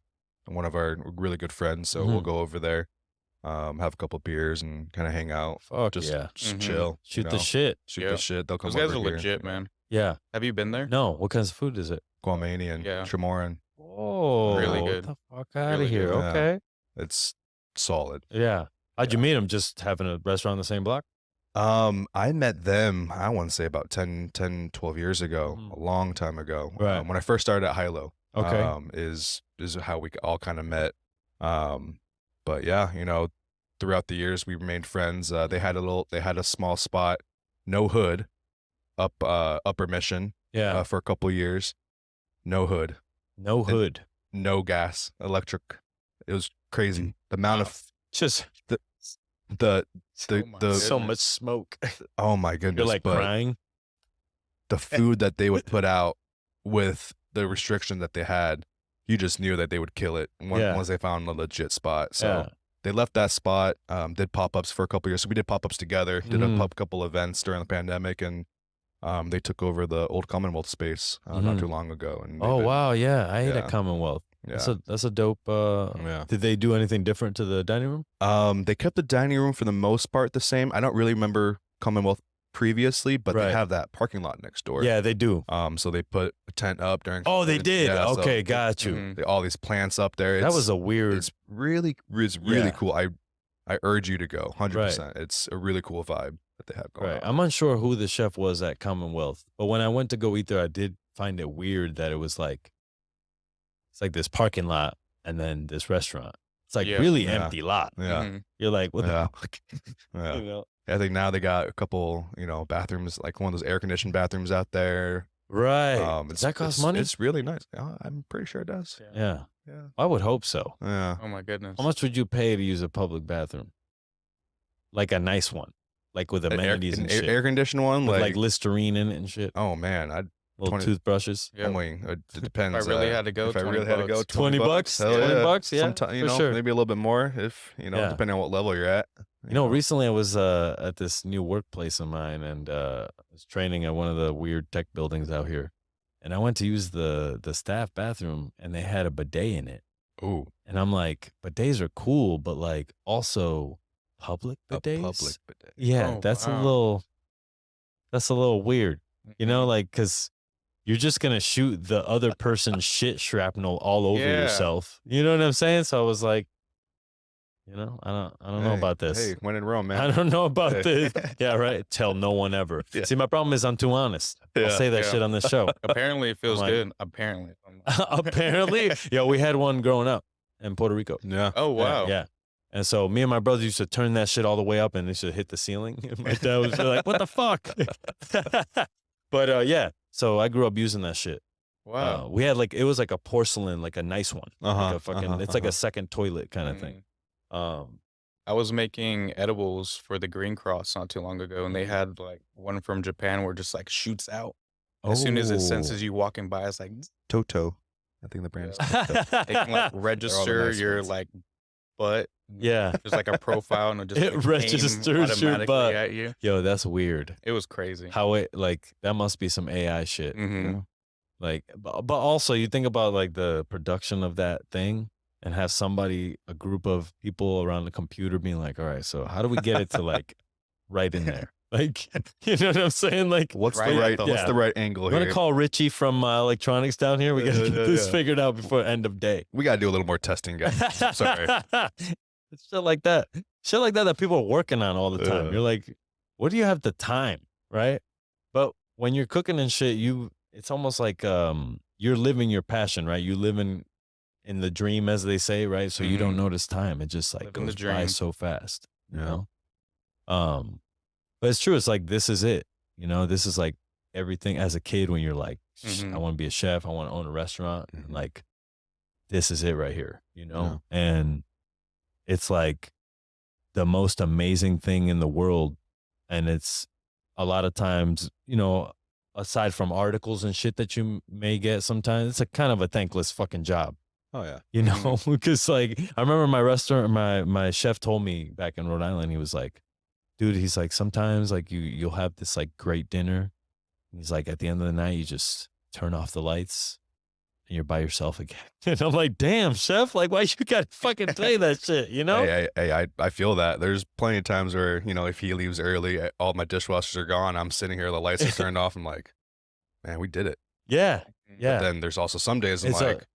one of our really good friends, so we'll go over there, have a couple beers and kind of hang out. Just chill, shoot the shit. Shoot the shit. They'll come Those guys over are here. legit, man. Yeah. Have you been there? No. What kinds of food is it? Guamani and Tremoran. Oh, Really good. Get the fuck out Really of here. good. Okay. It's solid. Yeah. How'd you meet them? Just having a restaurant on the same block? I met them, I want to say about 10, 12 years ago, a long time ago. Right. When I first started at Hilo. Okay. Is how we all kind of met. But yeah, you know, throughout the years we remained friends. They had a small spot, no hood, up Upper Mission. Yeah. For a couple years. No hood. No hood. No gas, electric. It was crazy. The amount of just So much smoke. oh my goodness. You're like crying. The food that they would put out with the restriction that they had, you just knew that they would kill it once they found a legit spot. So they left that spot, did pop-ups for a couple years. So we did pop-ups together, did a couple events during the pandemic, and they took over the old Commonwealth space not too long ago. And wow, yeah, I ate at Commonwealth. Yeah. That's a dope. Did they do anything different to the dining room? They kept the dining room for the most part the same. I don't really remember Commonwealth previously, but they have that parking lot next door. Yeah, they do. So they put a tent up during. Oh, they did. Yeah, okay, so got you. All these plants up there. That was a weird. It's really cool. I urge you to go. 100%. It's a really cool vibe that they have going on. I'm unsure who the chef was at Commonwealth, but when I went to go eat there, I did find it weird that it was like, it's like this parking lot and then this restaurant. It's like really empty lot. Yeah. You're like, what the fuck? Yeah. You know? I think now they got a couple, bathrooms, like one of those air conditioned bathrooms out there. Right. Does that cost money? It's really nice. I'm pretty sure it does. Yeah. Yeah. I would hope so. Yeah. Oh my goodness. How much would you pay to use a public bathroom? Like a nice one, like with amenities and shit. Air conditioned one, with like Listerine in it and shit. Oh man, I'd little toothbrushes. Yeah. it depends. If I really had to go, if I really had to go, $20. $20, yeah. Sometimes, for sure. maybe a little bit more if depending on what level you're at. Recently I was at this new workplace of mine, and I was training at one of the weird tech buildings out here, and I went to use the staff bathroom, and they had a bidet in it. Ooh. And I'm like, bidets are cool, but like also public bidets. A public bidet. Yeah, Oh, that's wow. a little weird. Like, because you're just gonna shoot the other person's shit shrapnel all over yourself. You know what I'm saying? So I was like, I don't know about this. Hey, when in Rome, man. I don't know about this. Yeah, right. Tell no one ever. Yeah. See, my problem is I'm too honest. I'll say that shit on this show. Apparently it feels I'm like- good. Apparently. Apparently, we had one growing up in Puerto Rico. Yeah. Oh wow. Yeah. And so me and my brother used to turn that shit all the way up, and it should hit the ceiling. And my dad was like, "What the fuck?" But so I grew up using that shit. Wow. We had it was like a porcelain, like a nice one. Like a fucking, it's like a second toilet kind of thing. I was making edibles for the Green Cross not too long ago, and they had like one from Japan where it just like shoots out. As soon as it senses you walking by, it's like Toto. I think the brand is it can like register nice your ones. like butt. Yeah. There's like a profile and it just It like, registers aim your automatically butt. at you. Yo, that's weird. It was crazy. How it that must be some AI shit. Mm-hmm. But also you think about like the production of that thing, and have a group of people around the computer being like, all right, so how do we get it to like right in there? Like, you know what I'm saying? Like, what's Right the right angle you here? want to call Richie from electronics down here? We got to get this figured out before end of day. We gotta do a little more testing, guys. Sorry. It's shit like that. Shit like that people are working on all the time. You're like, what do you have the time, right? But when you're cooking and shit, it's almost like you're living your passion, right? You live in the dream, as they say, right? So you don't notice time. It just like Living the goes by dream. so fast, you Yeah. know? But it's true. It's like, this is it. You know, this is like everything as a kid when you're like, I want to be a chef. I want to own a restaurant. And like, this is it right here, you know? And it's like the most amazing thing in the world. And it's a lot of times, you know, aside from articles and shit that you may get sometimes, it's a kind of a thankless fucking job. Oh yeah. You know, because like, I remember my restaurant, my chef told me back in Rhode Island, he was like, dude, he's like, sometimes like you'll have this like great dinner. He's like, at the end of the night, you just turn off the lights and you're by yourself again. And I'm like, damn, chef, like, why you gotta fucking say that shit, you know? Hey, I feel that. There's plenty of times where, you know, if he leaves early, all my dishwashers are gone. I'm sitting here, the lights are turned off. I'm like, man, we did it. Yeah. Yeah. But then there's also some days I'm like,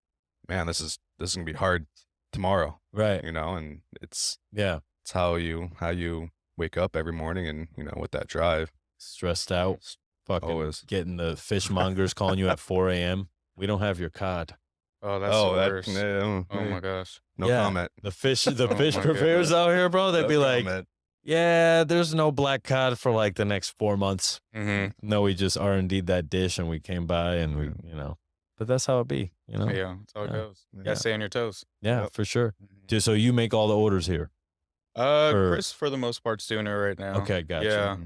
man, this is gonna be hard tomorrow. Right. You know, and it's it's how you wake up every morning and, you know, with that drive. Stressed out. Fucking Always. getting the fishmongers calling you at 4 a.m. We don't have your cod. Oh, that's the worst. Yeah, Oh my gosh. No comment. The fish my preparers goodness. out here, bro, they'd No be like, comment. yeah, there's no black cod for like the next 4 months. Mm-hmm. No, we just R&D'd that dish and we came by and we, you know, but that's how it be, you know? Yeah, that's how it goes. You Yeah. gotta stay on your toes. Yeah, Yep. for sure. Just so you make all the orders here. Chris, for the most part, is doing it right now. Okay, gotcha. Yeah.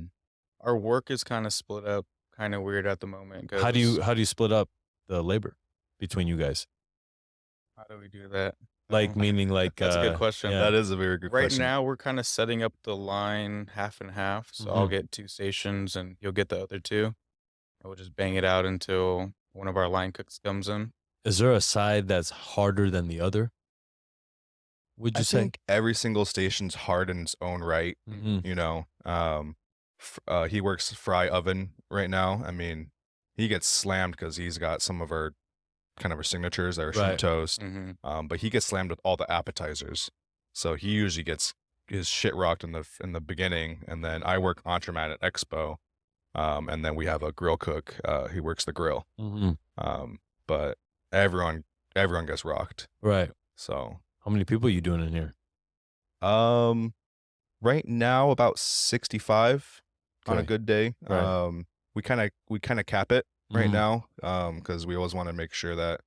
Our work is kind of split up, kind of weird at the moment. How do you split up the labor between you guys? How do we do that? Like, meaning like, That's a good question. yeah. That is a very good Right question. now, we're kind of setting up the line half and half. So I'll get 2 stations and you'll get the other 2. And we'll just bang it out until one of our line cooks comes in. Is there a side that's harder than the other? Would you I say? think every single station's hard in its own right. Mhm. You know, he works fry oven right now. I mean, he gets slammed because he's got some of our kind of our signatures, our Right. toast. Mm-hmm. But he gets slammed with all the appetizers, so he usually gets his shit rocked in the beginning, and then I work entremet at Expo, and then we have a grill cook. He works the grill. But everyone gets rocked. Right. So How many people are you doing in here? right now about 65 on a Okay. good day. Right. We kind of cap it right Mhm. now, because we always want to make sure that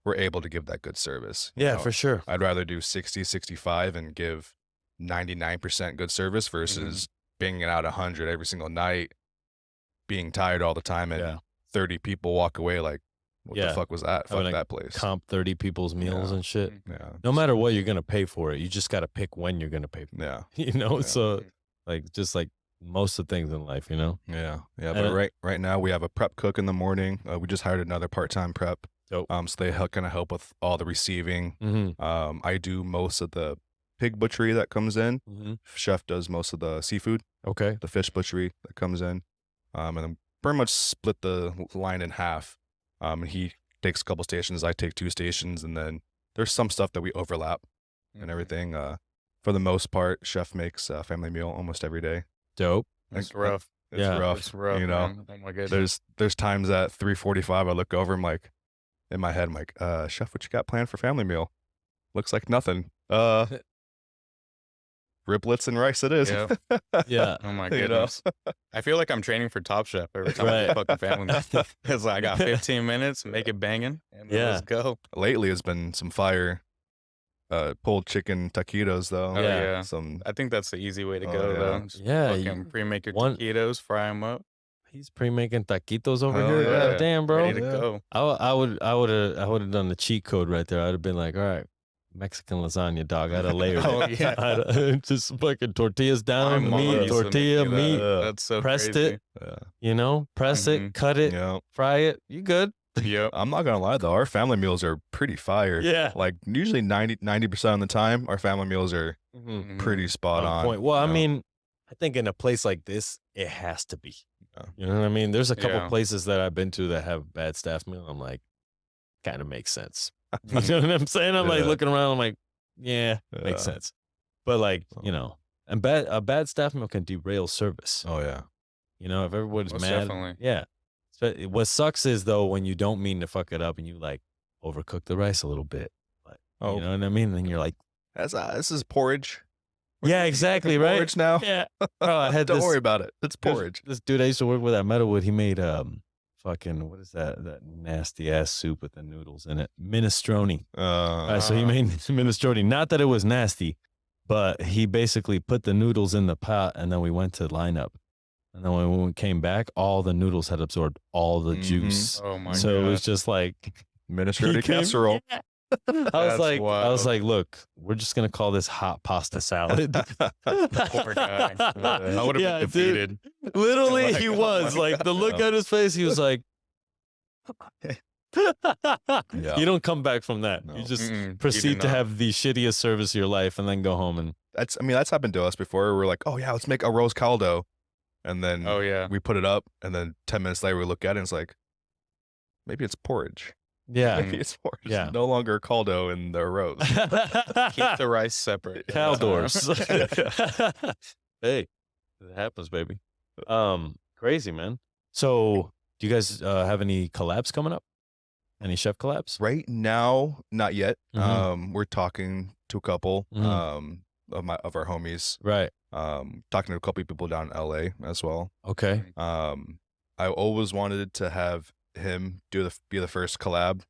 we're able to give that good service. You Yeah, know, for sure. I'd rather do 60, 65 and give 99% good service versus banging it out 100 every single night, being tired all the time, and Yeah. 30 people walk away like, what Yeah. the fuck was that? Having Fuck to that place. Comp 30 people's meals Yeah. and shit. Yeah. No matter what, you're going to pay for it. You just got to pick when you're going to pay for Yeah. it. You know? Yeah. So, like, just like most of the things in life, you know? Yeah. Yeah. And But right now we have a prep cook in the morning. We just hired another part-time prep. Dope. So they kind of help with all the receiving. Mm-hmm. I do most of the pig butchery that comes in. Mm-hmm. Chef does most of the seafood, Okay. the fish butchery that comes in. And then pretty much split the line in half. And he takes a couple stations, I take 2 stations, and then there's some stuff that we overlap and everything. For the most part, chef makes a family meal almost every day. Dope. It's Like, rough. It's Yeah. rough. It's rough. You know, man. Oh my goodness. there's times at 3:45 I look over, I'm like, in my head, I'm like, chef, what you got planned for family meal? Looks like nothing. Riblets and rice it is. Yeah. Yeah. Oh my You know? goodness. I feel like I'm training for Top Chef every time I get fucking family meal. It's like I got 15 minutes, make it banging, and then Yeah. let's go. Lately it's been some fire pulled chicken taquitos though. Oh Yeah. yeah. Some I think that's the easy way to Oh, go yeah. though. Just Yeah, fucking pre-make your one- taquitos, fry them up, He's pre-making taquitos over Hell here. yeah. God damn, bro. ready to Yeah. go. I would have done the cheat code right there. I'd have been like, all right, Mexican lasagna, dog. I'd have layered Oh, it. yeah. I'd just fucking tortillas down, My mom meat, used to make tortilla, me that. meat. That's so pressed crazy. it. yeah. You know, press it, Mhm. cut it, Yeah. fry it. You good? Yep. I'm not gonna lie though, our family meals are pretty fire. Yeah. Like usually 90% of the time, our family meals are Mhm. pretty spot on. Point. Well, I you know? mean, I think in a place like this, it has to be. Yeah. You know what I mean? There's a couple Yeah. places that I've been to that have bad staff meal. I'm like, kind of makes sense. You know what I'm saying? I'm like Yeah. looking around. I'm like, yeah, makes Yeah. sense. But like, you know, and a bad staff meal can derail service. Oh yeah. You know, if everybody's Most mad, definitely. yeah. So what sucks is though when you don't mean to fuck it up and you like overcook the rice a little bit. Like, you know what I mean? And then you're like, this is porridge. Yeah, exactly, right? Porridge now. Yeah. Bro, I had Don't worry about it. It's porridge. This dude I used to work with at Meadowwood, he made fucking, what is that nasty ass soup with the noodles in it? Minestrone. So he made minestrone. Not that it was nasty, but he basically put the noodles in the pot and then we went to lineup. And then when we came back, all the noodles had absorbed all the juice. Oh my god. So it was just like Minestrone casserole. Yeah. I was like, look, we're just gonna call this hot pasta salad. Poor guy. I would have been defeated. Dude, literally, he was like the look on his face. He was like, you don't come back from that. No. You just proceed to have the shittiest service of your life and then go home. And that's happened to us before. We're like, oh yeah, let's make a rose caldo, and then we put it up, and then 10 minutes later we look at it and it's like, maybe it's porridge. Yeah. Maybe it's porridge. Yeah. No longer caldo in the rose. Keep the rice separate. Caldors. Hey, it happens, baby. Crazy, man. So do you guys have any collabs coming up? Any chef collabs? Right now, not yet. We're talking to a couple of our homies. Right. Talking to a couple of people down in LA as well. Okay. I always wanted to have him be the first collab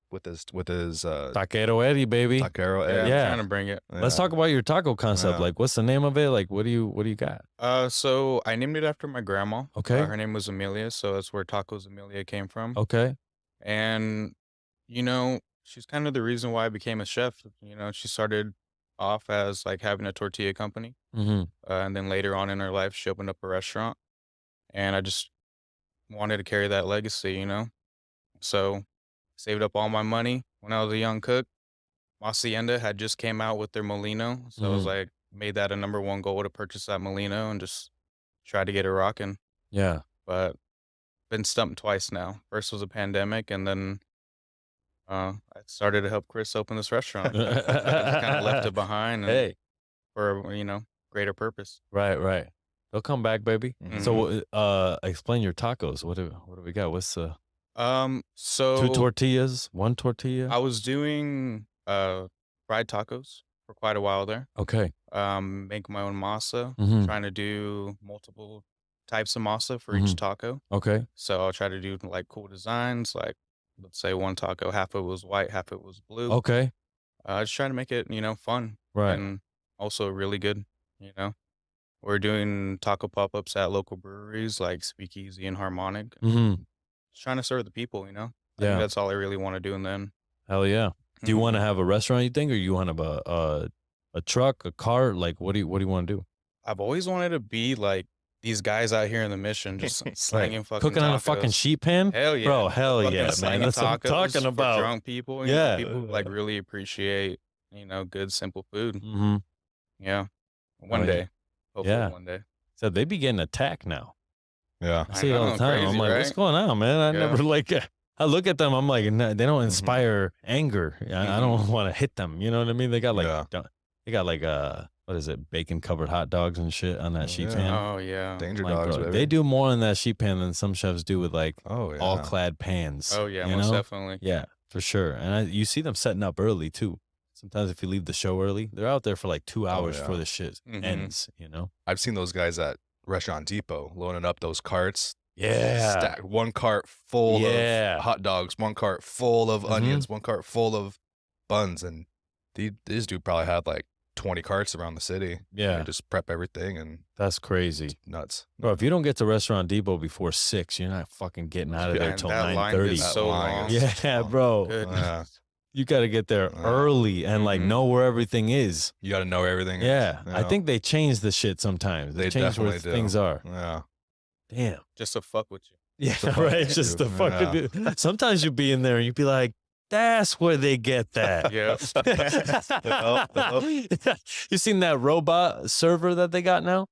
with his Taquero Eddie, baby. Taquero Eddie. Yeah, I'm trying to bring it. Yeah. Let's talk about your taco concept. Like, what's the name of it? Like, what do you got? So I named it after my grandma. Okay. Her name was Amelia, so that's where Tacos Amelia came from. Okay. And she's kind of the reason why I became a chef. She started off as like having a tortilla company, and then later on in her life, she opened up a restaurant, and I just wanted to carry that legacy, So saved up all my money when I was a young cook. Hacienda had just came out with their Molino, so I was like, made that a #1 goal to purchase that Molino and just try to get it rocking. Yeah. But been stumped twice now. First was a pandemic, and then I started to help Chris open this restaurant. I kind of left it behind for greater purpose. Right. They'll come back, baby. So explain your tacos. What do we got? What's so 2 tortillas, 1 tortilla? I was doing fried tacos for quite a while there. Okay. Make my own masa, trying to do multiple types of masa for each taco. Okay. So I'll try to do like cool designs, like let's say one taco, half of it was white, half of it was blue. Okay. Just trying to make it, fun. Right. And also really good, We're doing taco pop-ups at local breweries like Speakeasy and Harmonic. Just trying to serve the people, I think that's all I really want to do. And then hell yeah. Do you want to have a restaurant, you think, or you want to have a truck, a cart? Like, what do you want to do? I've always wanted to be like these guys out here in the Mission, just slanging fucking cooking tacos. on a fucking sheet pan. Hell yeah, bro. Hell fucking yeah, man. slanging That's what I'm tacos talking for about. drunk people. People who like really appreciate good simple food. Yeah, one day, hopefully one day. So they be getting attacked now. Yeah, I see it all the time. Crazy, I'm like, right? what's going on, man? I never I look at them. I'm like, nah, they don't inspire anger. I don't want to hit them. You know what I mean? They got like what is it? Bacon covered hot dogs and shit on that sheet pan. Oh yeah, danger Like, dogs. bro, Baby. they do more on that sheet pan than some chefs do with like all yeah. clad pans. Oh yeah, you most know? definitely. Yeah, for sure. And you see them setting up early too. Sometimes if you leave the show early, they're out there for like 2 hours before the shit ends. I've seen those guys at Restaurant Depot loading up those carts. Yeah, Stacked one cart full of hot dogs, one cart full of onions, one cart full of buns, and this dude probably had like 20 carts around the city. Yeah, and just prep everything, and that's crazy. It's nuts. Bro, if you don't get to Restaurant Depot before 6, you're not fucking getting out of there till 9:30. So long. Yeah, bro. Goodness. You got to get there early and like know where everything is. You got to know everything. Yeah, is, I think they change the shit sometimes. They change where things are. Yeah. Damn. Just to fuck with you. Yeah, right. Just to fuck with you. Sometimes you be in there and you be like, that's where they get that. Yeah. You seen that robot server that they got now?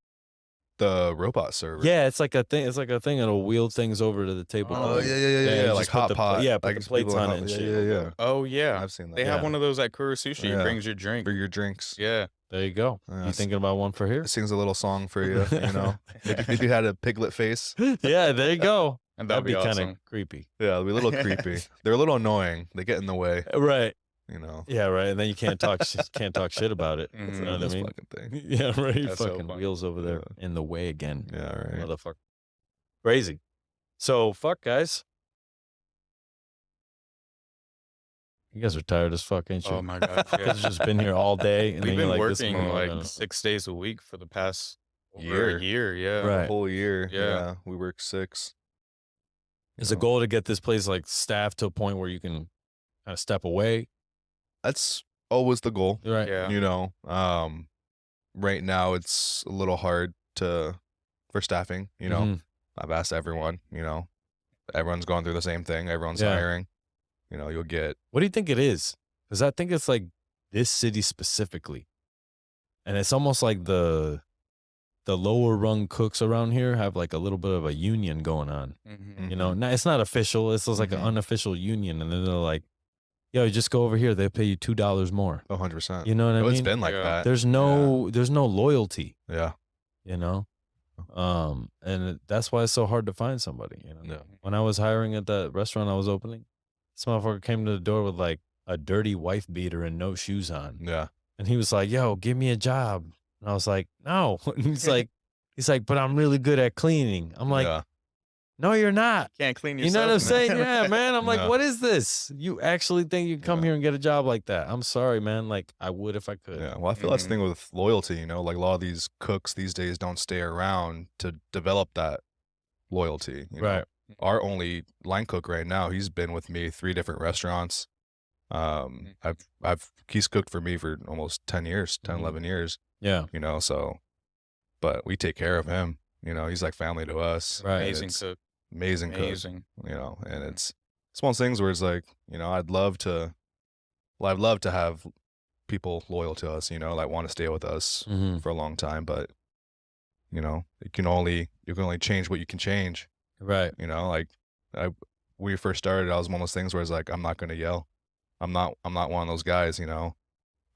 The robot server. Yeah, it's like a thing. It's like a thing that'll wheel things over to the table. Oh yeah. Like hot pot. Yeah, put like the plates on it and shit. Yeah. Oh yeah, I've seen that. They have one of those at Kura Sushi. It brings your drink. For your drinks. Yeah. There you go. You thinking about one for here? It sings a little song for you. If you had a piglet face. Yeah, there you go. And That'd that'd be be kind of awesome. creepy. Yeah, it'll be a little creepy. They're a little annoying. They get in the way, Right. you know. Yeah, right. And then you can't talk shit about it. Mhm. You know what I This mean? fucking thing. Yeah, right. That's so Fucking funny. wheels over there in the way again. Yeah, right. Motherfucker. Crazy. So, fuck, guys. You guys are tired as fuck, ain't you? Oh my god. You guys have just been here all day. And We've then you're been like, this working motherfucker. like 6 days a week for the past over a year. Yeah. Right. The whole year. Yeah. Yeah. We work 6. Is the goal to get this place like staffed to a point where you can kind of step away? That's always the goal. Right. Yeah. You know, right now it's a little hard for staffing, you know. Mhm. I've asked everyone, you know, everyone's going through the same thing. Everyone's Yeah. hiring. You know, you'll get, What do you think it is? Because I think it's like this city specifically. And it's almost like the lower rung cooks around here have like a little bit of a union going on. Mhm. You know, it's not official. It's just like an Mhm. unofficial union. And then they're like, yo, just go over here. They pay you $2 more. 100%. You know what I mean? It's been like Yeah. that. There's no loyalty, Yeah. you know? That's why it's so hard to find somebody, you know? Yeah. When I was hiring at that restaurant I was opening, this motherfucker came to the door with like a dirty wife beater and no shoes on. Yeah. And he was like, yo, give me a job. And I was like, no. And he's like, but I'm really good at cleaning. I'm like, yeah. no, you're not. Can't clean You yourself. know what I'm saying? Yeah, man. I'm like, Yeah. what is this? You actually think you can come Yeah. here and get a job like that? I'm sorry, man. Like, I would if I could. Yeah. Well, I feel that's the Mhm. thing with loyalty, you know, like a lot of these cooks these days don't stay around to develop that loyalty. You know? Right. Our only line cook right now, he's been with me 3 different restaurants. He's cooked for me for almost 10 years, 10, Mhm. 11 years, Yeah. you know, so, but we take care of him, you know, he's like family to us. Right. and Amazing it's cook. Amazing cook, Amazing. you know, and it's one of those things where it's like, you know, I'd love to have people loyal to us, you know, like want to stay with us Mm-hmm. for a long time, but you know, you can only change what you can change. Right. You know, like when we first started, I was one of those things where it's like, I'm not going to yell. I'm not one of those guys, you know.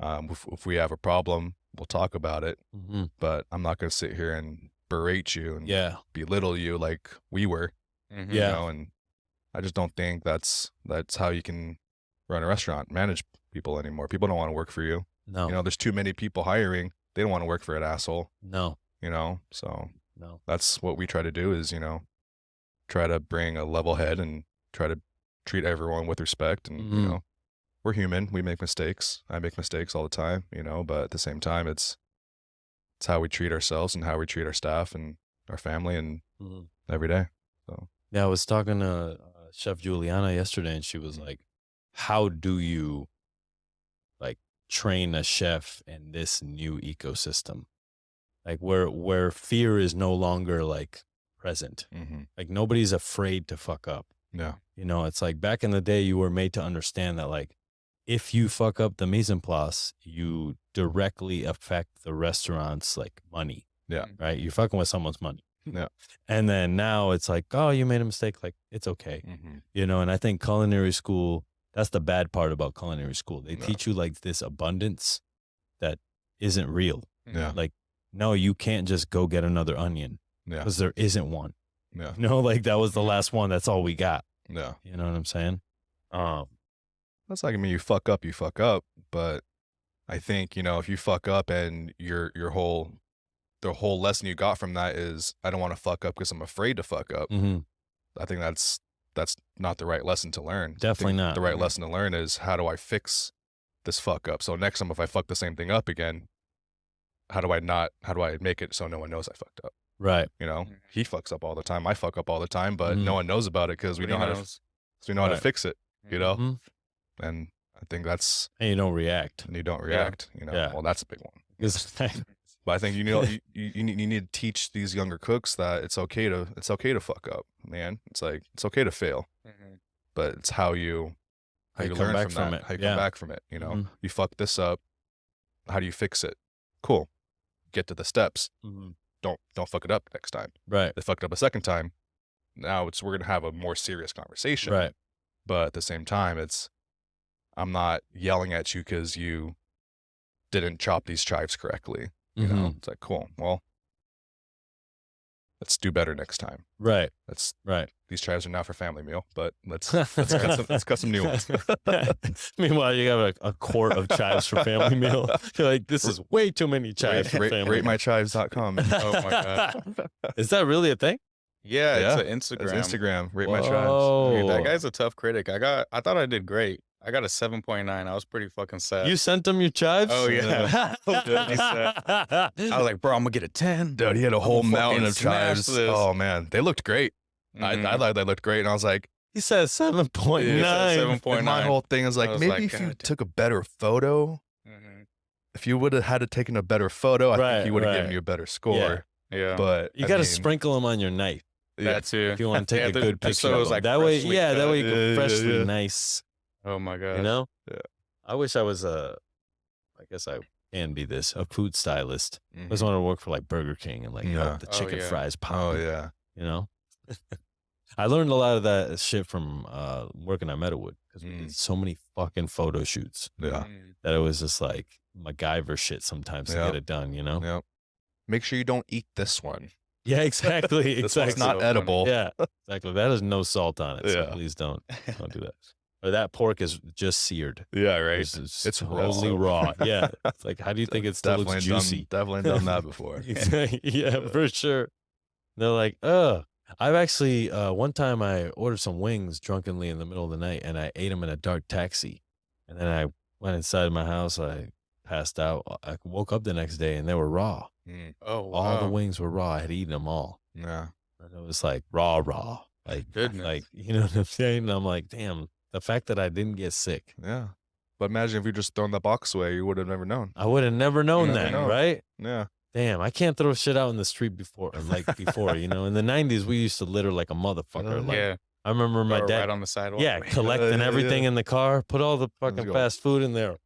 If we have a problem, we'll talk about it, Mm-hmm. but I'm not going to sit here and berate you and Yeah. belittle you like we were, Mhm. you Yeah. know. And I just don't think that's how you can run a restaurant, manage people anymore. People don't want to work for you. No. You know, there's too many people hiring. They don't want to work for an asshole, No. you know. So No. that's what we try to do is, you know, try to bring a level head and try to treat everyone with respect. And, Mhm. you know, we're human. We make mistakes. I make mistakes all the time, you know, but at the same time, it's how we treat ourselves and how we treat our staff and our family and Mhm. every day. So, Yeah, I was talking to Chef Juliana yesterday, and she was like, how do you like train a chef in this new ecosystem? Like where fear is no longer like present. Like nobody's afraid to fuck up. yeah. You know, it's like back in the day, you were made to understand that like if you fuck up the mise en place, you directly affect the restaurant's like money. Yeah. Right? You're fucking with someone's money. Yeah. And then now it's like, oh, you made a mistake. Like it's okay. You know, and I think culinary school, that's the bad part about culinary school. They Yeah. teach you like this abundance that isn't real. Yeah. Like, no, you can't just go get another onion Yeah. because there isn't one. Yeah. You know, like that was the last one. That's all we got. Yeah. You know what I'm saying? That's like, I mean, you fuck up, but I think, you know, if you fuck up and the whole lesson you got from that is, I don't want to fuck up because I'm afraid to fuck up. Mm-hmm. I think that's not the right lesson to learn. I Definitely think not. The right lesson to learn is, how do I fix this fuck up? So next time if I fuck the same thing up again, how do I make it so no one knows I fucked up? Right. You know, Mhm. he fucks up all the time. I fuck up all the time, but Mhm. no one knows about it because we know how to knows. fix it, you know? Mhm. And I think that's, And you don't react. and you don't react, you know? Yeah. Well, that's a big one. 'Cause- But I think, you know, you need to teach these younger cooks that it's okay to fuck up, man. It's like, it's okay to fail, Mhm. but it's how you How you come learn back from from that, it. how you Yeah. come back from it. You know, Mhm. you fuck this up. How do you fix it? Cool. Get to the steps. Mhm. Don't fuck it up next time. Right. They fucked up a second time. Now we're gonna have a more serious conversation. Right. But at the same time, I'm not yelling at you because you didn't chop these chives correctly. You know, Mhm. it's like, cool. Well, let's do better next time. Right. That's right. These chives are not for family meal, but let's cut some new ones. Meanwhile, you have a quart of chives for family meal. You're like, this is way too many chives for family meal. RateMyChives.com. Oh my god. Is that really a thing? Yeah, Yeah. it's an Instagram. It's Instagram. Rate Whoa. my chives. Dude, that guy's a tough critic. I thought I did great. I got a 7.9. I was pretty fucking sad. You sent him your chives? Oh yeah. I was like, bro, I'm gonna get a 10. Dude, he had a whole fucking mountain of smash chives. this. Oh man, they looked great. Mhm. I thought they looked great, and I was like, He said 7.9. Yeah, he said 7.9. and my whole thing is like, was maybe like, if you God took a better photo, Mhm. if you would have had to taken a better photo, I Right, think he would have right. given you a better score. Yeah. But You I got to mean, sprinkle them on your knife That too. if you want to take Yeah, a good just picture so it of was, them. like, That way, freshly yeah, that cut. way you can Yeah, freshly yeah. nice, Oh my god. you know? Yeah. I wish I was I guess I can be this, a food stylist. I just want to work for like Burger King and like Yeah. help the Oh, chicken yeah. fries pop. Oh yeah. You know? I learned a lot of that shit from working at Meadowood because we did so many fucking photo shoots Yeah. that it was just like MacGyver shit sometimes to Yeah. get it done, you know? Yeah. Make sure you don't eat this one. Yeah, exactly. This exactly. one's not So funny. edible. Yeah, exactly. That has no salt on it. So Yeah. please don't do that. Or that pork is just seared. Yeah, right. It's raw. totally raw. Yeah. It's like, how do you think it still looks juicy? Definitely done that before. Yeah, for sure. They're like, I've actually, one time I ordered some wings drunkenly in the middle of the night and I ate them in a dark taxi. And then I went inside my house. I passed out. I woke up the next day and they were raw. Oh wow. All the wings were raw. I had eaten them all. Yeah. And it was like raw. Like, Goodness. like, you know what I'm saying? And I'm like, damn, the fact that I didn't get sick. Yeah. But imagine if you just thrown that box away, you would have never known. I would have never known Never that, know. right? Yeah. Damn, I can't throw shit out in the street before, you know. In the 90s, we used to litter like a motherfucker. Like, Yeah. I remember my Or dad, right on the sidewalk. yeah, collecting Yeah, everything yeah. in the car, put all the fucking go. fast food in there.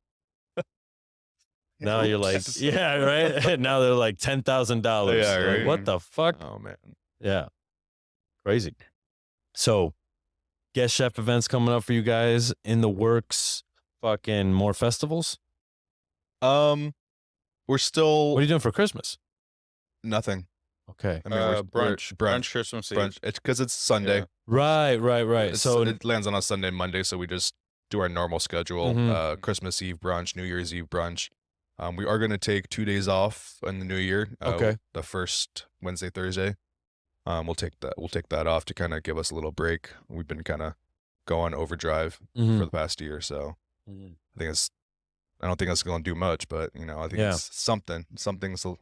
Now you're like, Oops. yeah, right? Now they're like $10,000. Yeah, Like, right. what the fuck? Oh man. Yeah. Crazy. So, guest chef events coming up for you guys in the works. Fucking more festivals. We're still What are you doing for Christmas? nothing. Okay. I mean, we're Brunch Christmas Eve. brunch. It's because it's Sunday. Right. It's- So, it lands on a Sunday, Monday, so we just do our normal schedule. Mhm. Christmas Eve brunch, New Year's Eve brunch. We are going to take 2 days off in the new year. Okay. The first Wednesday, Thursday. We'll take that off to kind of give us a little break. We've been kind of going overdrive Mhm. for the past year, so Mhm. I don't think it's going to do much, but I think Yeah. it's something, something. For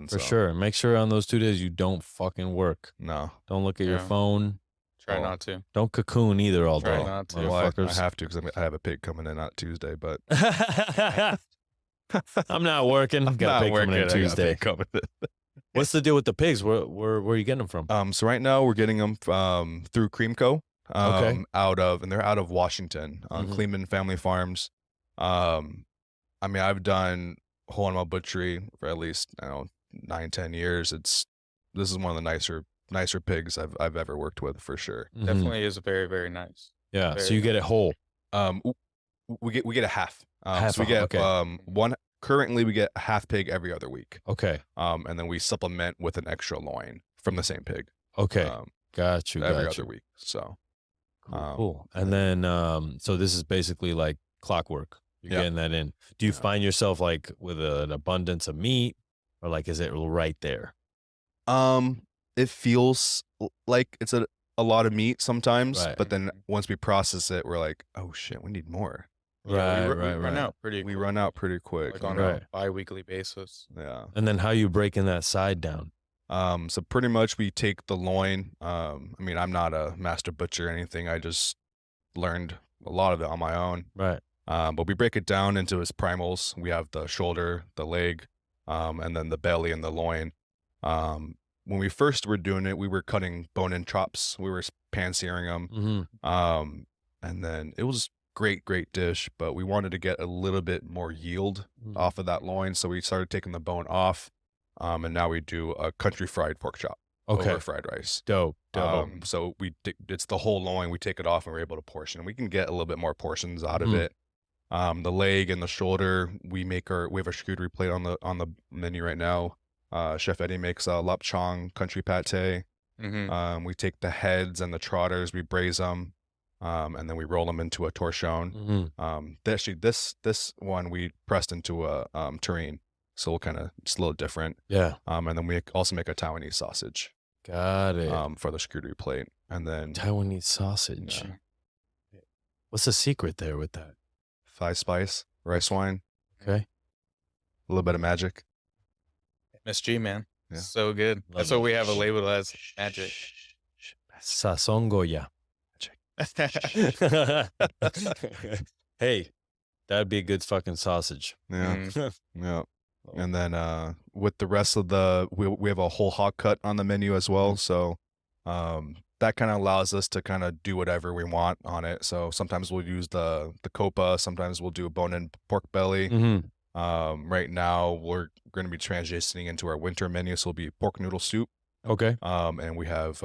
So, sure. Make sure on those 2 days you don't fucking work. No, Don't look at your Yeah. phone. Try Oh. not to. Don't cocoon either all Try day. not to. well, I Motherfuckers. have to because I have a pig coming in on Tuesday, but I'm not working. Got a pig coming in Tuesday. What's the deal with the pigs? Where are you getting them from? So right now we're getting them through Creamco, Okay. they're out of Washington, Mhm. Kleeman Family Farms. I mean, I've done whole animal butchery for at least 9-10 years. This is one of the nicer pigs I've ever worked with for sure. Mhm. Definitely is very, very nice. Yeah. very So you get it whole. We get a half. Half So we a- get okay. one. Currently, we get a half pig every other week. Okay. And then we supplement with an extra loin from the same pig. Okay. Got you. Every got you. other week. So Cool. And then, so this is basically like clockwork. You're Yeah. getting that in. Do you find yourself like with an abundance of meat, or like is it right there? it feels like it's a lot of meat sometimes, Right. but then once we process it, we're like, oh shit, we need more. Yeah, we Right. run out pretty. We quick, run out pretty quick. like on Right. a bi-weekly basis. Yeah. And then how you breaking that side down? So pretty much we take the loin. I mean, I'm not a master butcher or anything. I just learned a lot of it on my own. Right. But we break it down into its primals. We have the shoulder, the leg, and then the belly and the loin. When we first were doing it, we were cutting bone-in chops. We were pan-searing them. Mm-hmm. And then it was great dish, but we wanted to get a little bit more yield off of that loin. So we started taking the bone off. And now we do a country fried pork chop Okay. over fried rice. Dope. So it's the whole loin. We take it off and we're able to portion. We can get a little bit more portions out of Mhm. it. The leg and the shoulder, we have a charcuterie plate on the menu right now. Chef Eddie makes a lapchang country pate. We take the heads and the trotters, we braise them, and then we roll them into a torchon. Actually, this one we pressed into a terrine, so we'll kind of just a little different. Yeah. And then we also make a Taiwanese sausage. Got it. For the charcuterie plate, and then Taiwanese sausage. Yeah. What's the secret there with that? 5-spice rice wine. Okay. A little bit of magic. MSG, man. Yeah. So good. Love That's it. what we have a label as magic. Sasongoya. Hey, that'd be a good fucking sausage. Yeah. Yeah. And then with the rest of we have a whole hog cut on the menu as well. So that kind of allows us to kind of do whatever we want on it. So sometimes we'll use the copa, sometimes we'll do a bone-in pork belly. Right now we're going to be transitioning into our winter menu, so it'll be pork noodle soup. Okay. And we have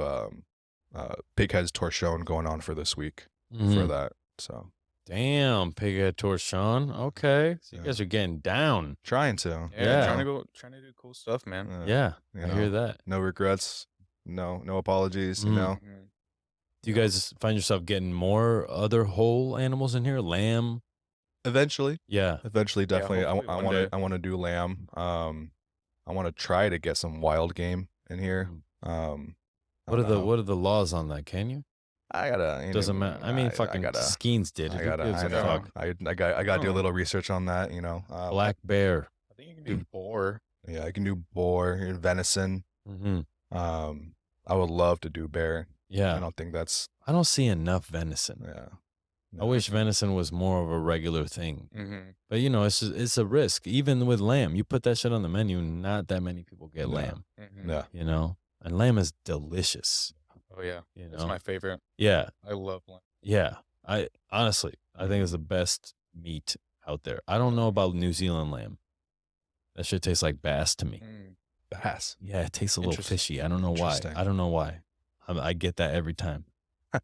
pig heads torchon going on for this week for that. So damn, pig head torchon. Okay. So you guys are getting down. trying to. Yeah, Yeah. trying to do cool stuff, man. Yeah. You I know, hear that. no regrets, no apologies, you know. Do you guys find yourself getting more other whole animals in here? Lamb? Eventually, Yeah. definitely. hopefully one day. I want to do lamb. I want to try to get some wild game in here. What are the laws on that? Can you? I gotta. Doesn't matter. I mean, fucking Skeens did it. I Who gotta. gives I a know. fuck? I gotta do a little research on that. You know. Black bear. I think you can do boar. Yeah, I can do boar, venison. I would love to do bear. Yeah. I don't think that's. I don't see enough venison. Yeah. I wish venison was more of a regular thing. Mm-hmm. But you know, it's a risk. Even with lamb, you put that shit on the menu, not that many people get Yeah. lamb. Mm-hmm. Yeah. You know, and lamb is delicious. Oh yeah, You that's know, my favorite. yeah, I love lamb. yeah. I honestly, I think it's the best meat out there. I don't know about New Zealand lamb. That shit tastes like bass to me. Bass. Yeah, it tastes a little Interesting. fishy. I don't know why. Interesting. I don't know why. I get that every time.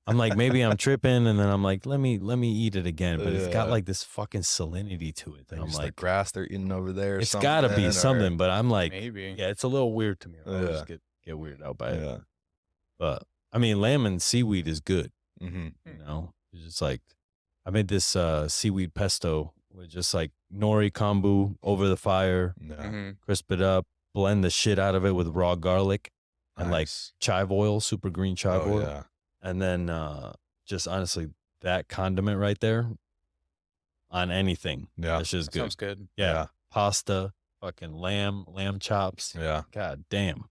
I'm like, maybe I'm tripping, and then I'm like, let me eat it again. But it's got Yeah. like this fucking salinity to it. And I'm Use the like, grass they're eating over there. Or it's something, got to be or- something. But I'm like, Maybe. yeah, it's a little weird to me. I always Yeah. get weirded out by it. Yeah. But I mean, lamb and seaweed is good. Mm-hmm. You know, it's just like I made this seaweed pesto with just like nori kombu over the fire, Yeah. Mm-hmm. crisp it up, blend the shit out of it with raw garlic and like Nice. chive oil, super green chive Oh, oil. yeah. And then just honestly, that condiment right there on anything. Yeah. That's just good. Sounds good. Yeah. Pasta, fucking lamb chops. Yeah. God damn.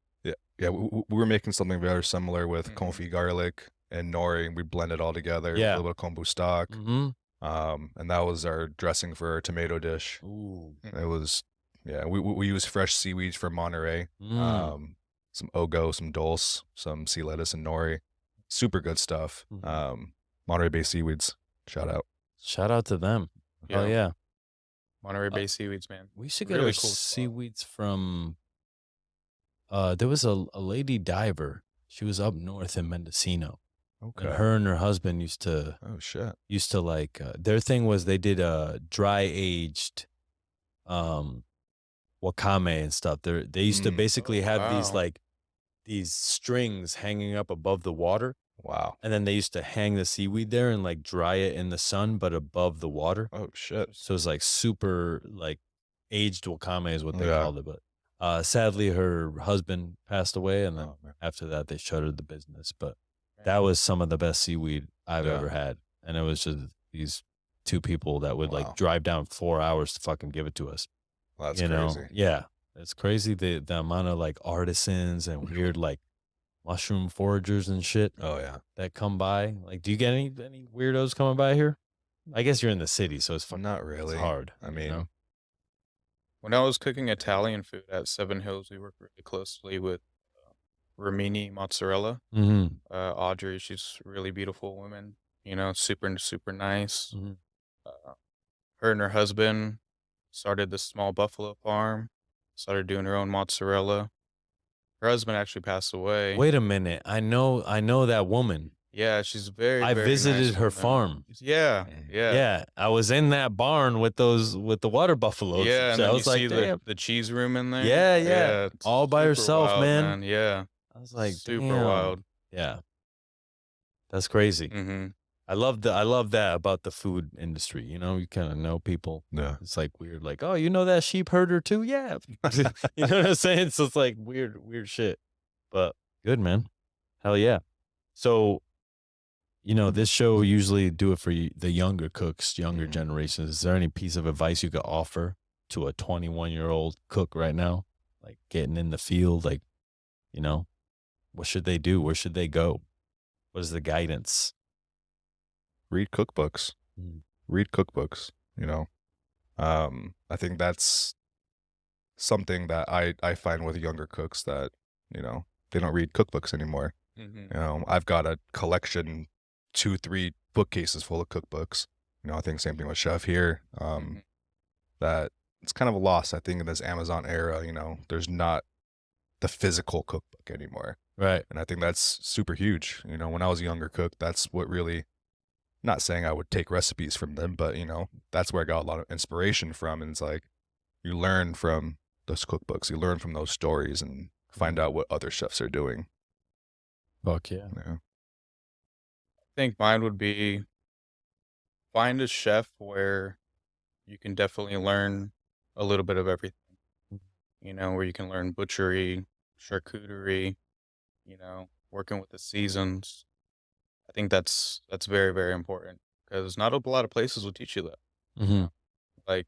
Yeah. We were making something very similar with Mhm. confit garlic and nori. We blend it all together. Yeah. A little bit of kombu stock. Mm-hmm. And that was our dressing for our tomato dish. Ooh. It was, yeah. We use fresh seaweeds from Monterey. Some ogo, some dulse, some sea lettuce and nori. Super good stuff. Mhm. Monterey Bay seaweeds. Shout out. Shout out to them. Oh yeah. Monterey Bay seaweeds, man. We should get Really our cool spot. seaweeds from there was a lady diver. She was up north in Mendocino. Okay. And her and her husband used to Oh shit. like their thing was they did dry aged wakame and stuff. They used to basically have these wow. like these strings hanging up above the water, Wow. and then they used to hang the seaweed there and like dry it in the sun but above the water. Oh shit. So it's like super like aged wakame is what they Yeah. called it. But sadly her husband passed away, and then Oh, man. after that they shuttered the business. But that was some of the best seaweed I've Yeah. ever had. And it was just these two people that would Wow. like drive down 4 hours to fucking give it to us. Well, that's you know? crazy. Yeah. It's crazy the amount of like artisans and weird like mushroom foragers and shit Oh yeah. that come by. Like, do you get any weirdos coming by here? I guess you're in the city, so it's fucking Not really. it's hard. I you mean, know? When I was cooking Italian food at Seven Hills, we worked really closely with Ramini Mozzarella. Mhm. Audrey, she's a really beautiful woman. You know, super nice. Mhm. Her and her husband started this small buffalo farm. Started doing her own mozzarella. Her husband actually passed away. Wait a minute. I know that woman. Yeah, she's very, I very visited nice her woman. farm. Yeah, Yeah. yeah. I was in that barn with the water buffaloes. Yeah, and So I then you was like, see damn. the cheese room in there. Yeah, Oh, yeah. yeah, it's All by super herself, wild, man. Yeah, I was like, super damn. wild. Yeah. That's crazy. Mm-hmm. I love that about the food industry. You know, you kind of know people. Yeah. It's like weird, like, oh, you know that sheep herder too? Yeah. You know what I'm saying? So it's like weird shit. But good, man. Hell yeah. So, you know, this show usually do it for the younger cooks, younger generations. Is there any piece of advice you could offer to a 21-year-old cook right now? Like getting in the field, like, you know, what should they do? Where should they go? What is the guidance? Read cookbooks. Read cookbooks, you know. I think that's something that I find with younger cooks that, you know, they don't read cookbooks anymore. You know, I've got a collection, 2-3 bookcases full of cookbooks. You know, I think same thing with Chef here. That it's kind of a loss, I think, in this Amazon era. You know, there's not the physical cookbook anymore. Right. And I think that's super huge. You know, when I was a younger cook, that's what really, not saying I would take recipes from them, but, you know, that's where I got a lot of inspiration from. And it's like, you learn from those cookbooks, you learn from those stories and find out what other chefs are doing. Fuck yeah. Yeah. I think mine would be find a chef where you can definitely learn a little bit of everything. You know, where you can learn butchery, charcuterie, you know, working with the seasons. I think that's very, very important because not a lot of places will teach you that. Mm-hmm. Like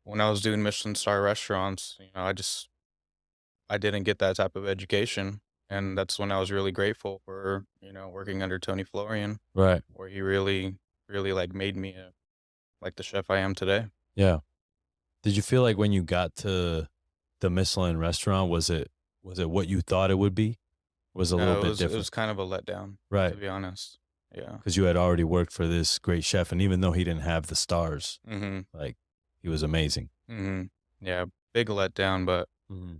when I was doing Michelin star restaurants, you know, I didn't get that type of education. And that's when I was really grateful for, you know, working under Tony Florian, Right. where he really, really like made me like the chef I am today. Yeah. Did you feel like when you got to the Michelin restaurant, was it what you thought it would be? Was it a little bit different? It was kind of a letdown, right? To be honest, yeah. Because you had already worked for this great chef, and even though he didn't have the stars, like he was amazing. Yeah, big letdown, but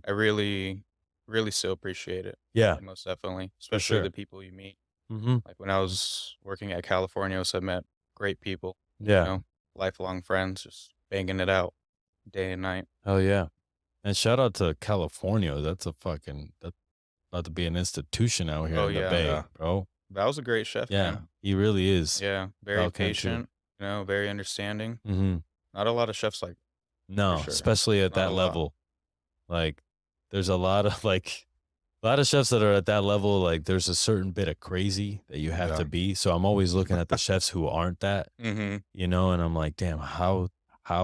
I really, really still appreciate it. Yeah, most definitely, especially the people you meet. Like when I was working at Californios, I met great people. Yeah, you know, lifelong friends, just banging it out day and night. Hell yeah. And shout out to California. That's about to be an institution out here in the Bay, bro. That was a great chef. Yeah, man. he really is. Yeah, very patient. You know, very understanding. Not a lot of chefs like. No, sure. especially at that level. Like, there's a lot of chefs that are at that level. Like, there's a certain bit of crazy that you have to be. So I'm always looking at the chefs who aren't that. You know, and I'm like, damn, how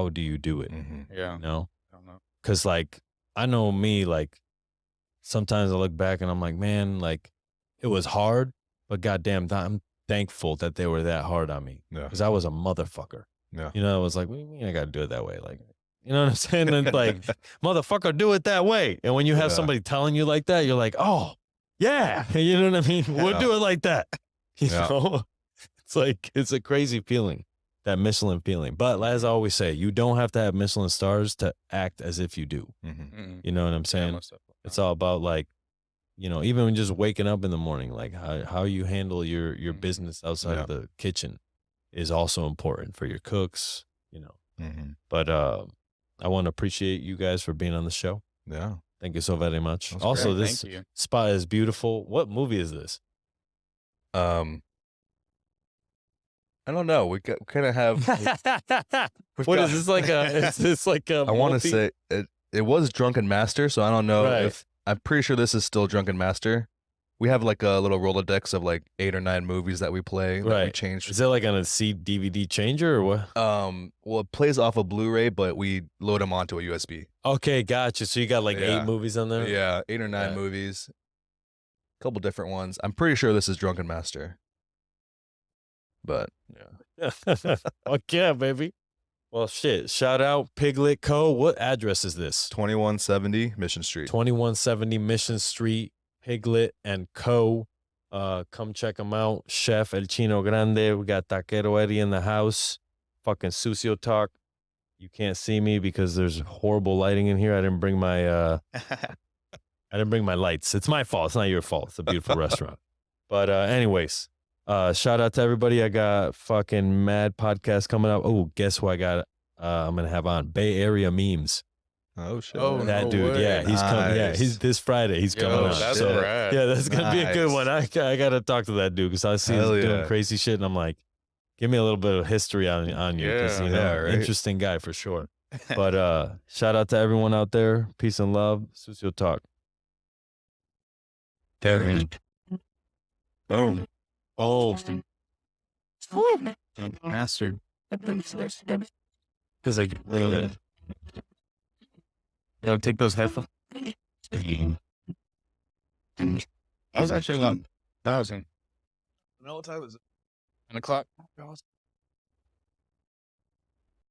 do you do it? Yeah. You know, I don't know. because like I know me, like sometimes I look back and I'm like, man, like it was hard, but goddamn, I'm thankful that they were that hard on me. Yeah. Because I was a motherfucker. Yeah. You know, I was like, we ain't got to do it that way. Like, you know what I'm saying? And like, motherfucker, do it that way. And when you have somebody telling you like that, you're like, oh, yeah. You know what I mean? We'll do it like that. You know? It's like, it's a crazy feeling, that Michelin feeling. But as I always say, you don't have to have Michelin stars to act as if you do. You know what I'm saying? Yeah, it's all about like, you know, even just waking up in the morning, like how you handle your business outside of the kitchen is also important for your cooks, you know. But I want to appreciate you guys for being on the show. Yeah. Thank you so very much. Also, this spot is beautiful. What movie is this? I don't know. We kind of have. What is this like a? Is this like a? I want to say it was Drunken Master, so I don't know if I'm pretty sure this is still Drunken Master. We have like a little Rolodex of like 8 or 9 movies that we play that we changed. Is it like on a DVD changer or what? Well, it plays off a Blu-ray, but we load them onto a USB. Okay, gotcha. So you got like 8 movies on there? Yeah, 8 or 9 movies. A couple different ones. I'm pretty sure this is Drunken Master. But yeah. Fuck yeah, baby. Well, shit. Shout out Piglet&Co. What address is this? 2170 Mission Street. 2170 Mission Street. Piglet&Co. Come check them out. Chef El Chino Grande. We got Taquero Eddie in the house. Fucking Sucio Talk. You can't see me because there's horrible lighting in here. I didn't bring my lights. It's my fault. It's not your fault. It's a beautiful restaurant. But anyways, shout out to everybody. I got fucking mad podcast coming up. Oh, guess who I got? I'm gonna have on Bay Area memes. Oh shit! Oh, That no dude, way. yeah, he's coming. Yeah, Nice. he's this Friday. He's coming on. That's So, rad. yeah, that's gonna be a good Nice. one. I gotta talk to that dude because I see Hell he's doing yeah. crazy shit, and I'm like, give me a little bit of history on you because Yeah. you know, Yeah, right. interesting guy for sure. But shout out to everyone out there. Peace and love. Sous, you'll talk. Boom. Oh. Mastered. Because like, take those headphones. I was actually on 1,000. No, what time is it? 10 o'clock.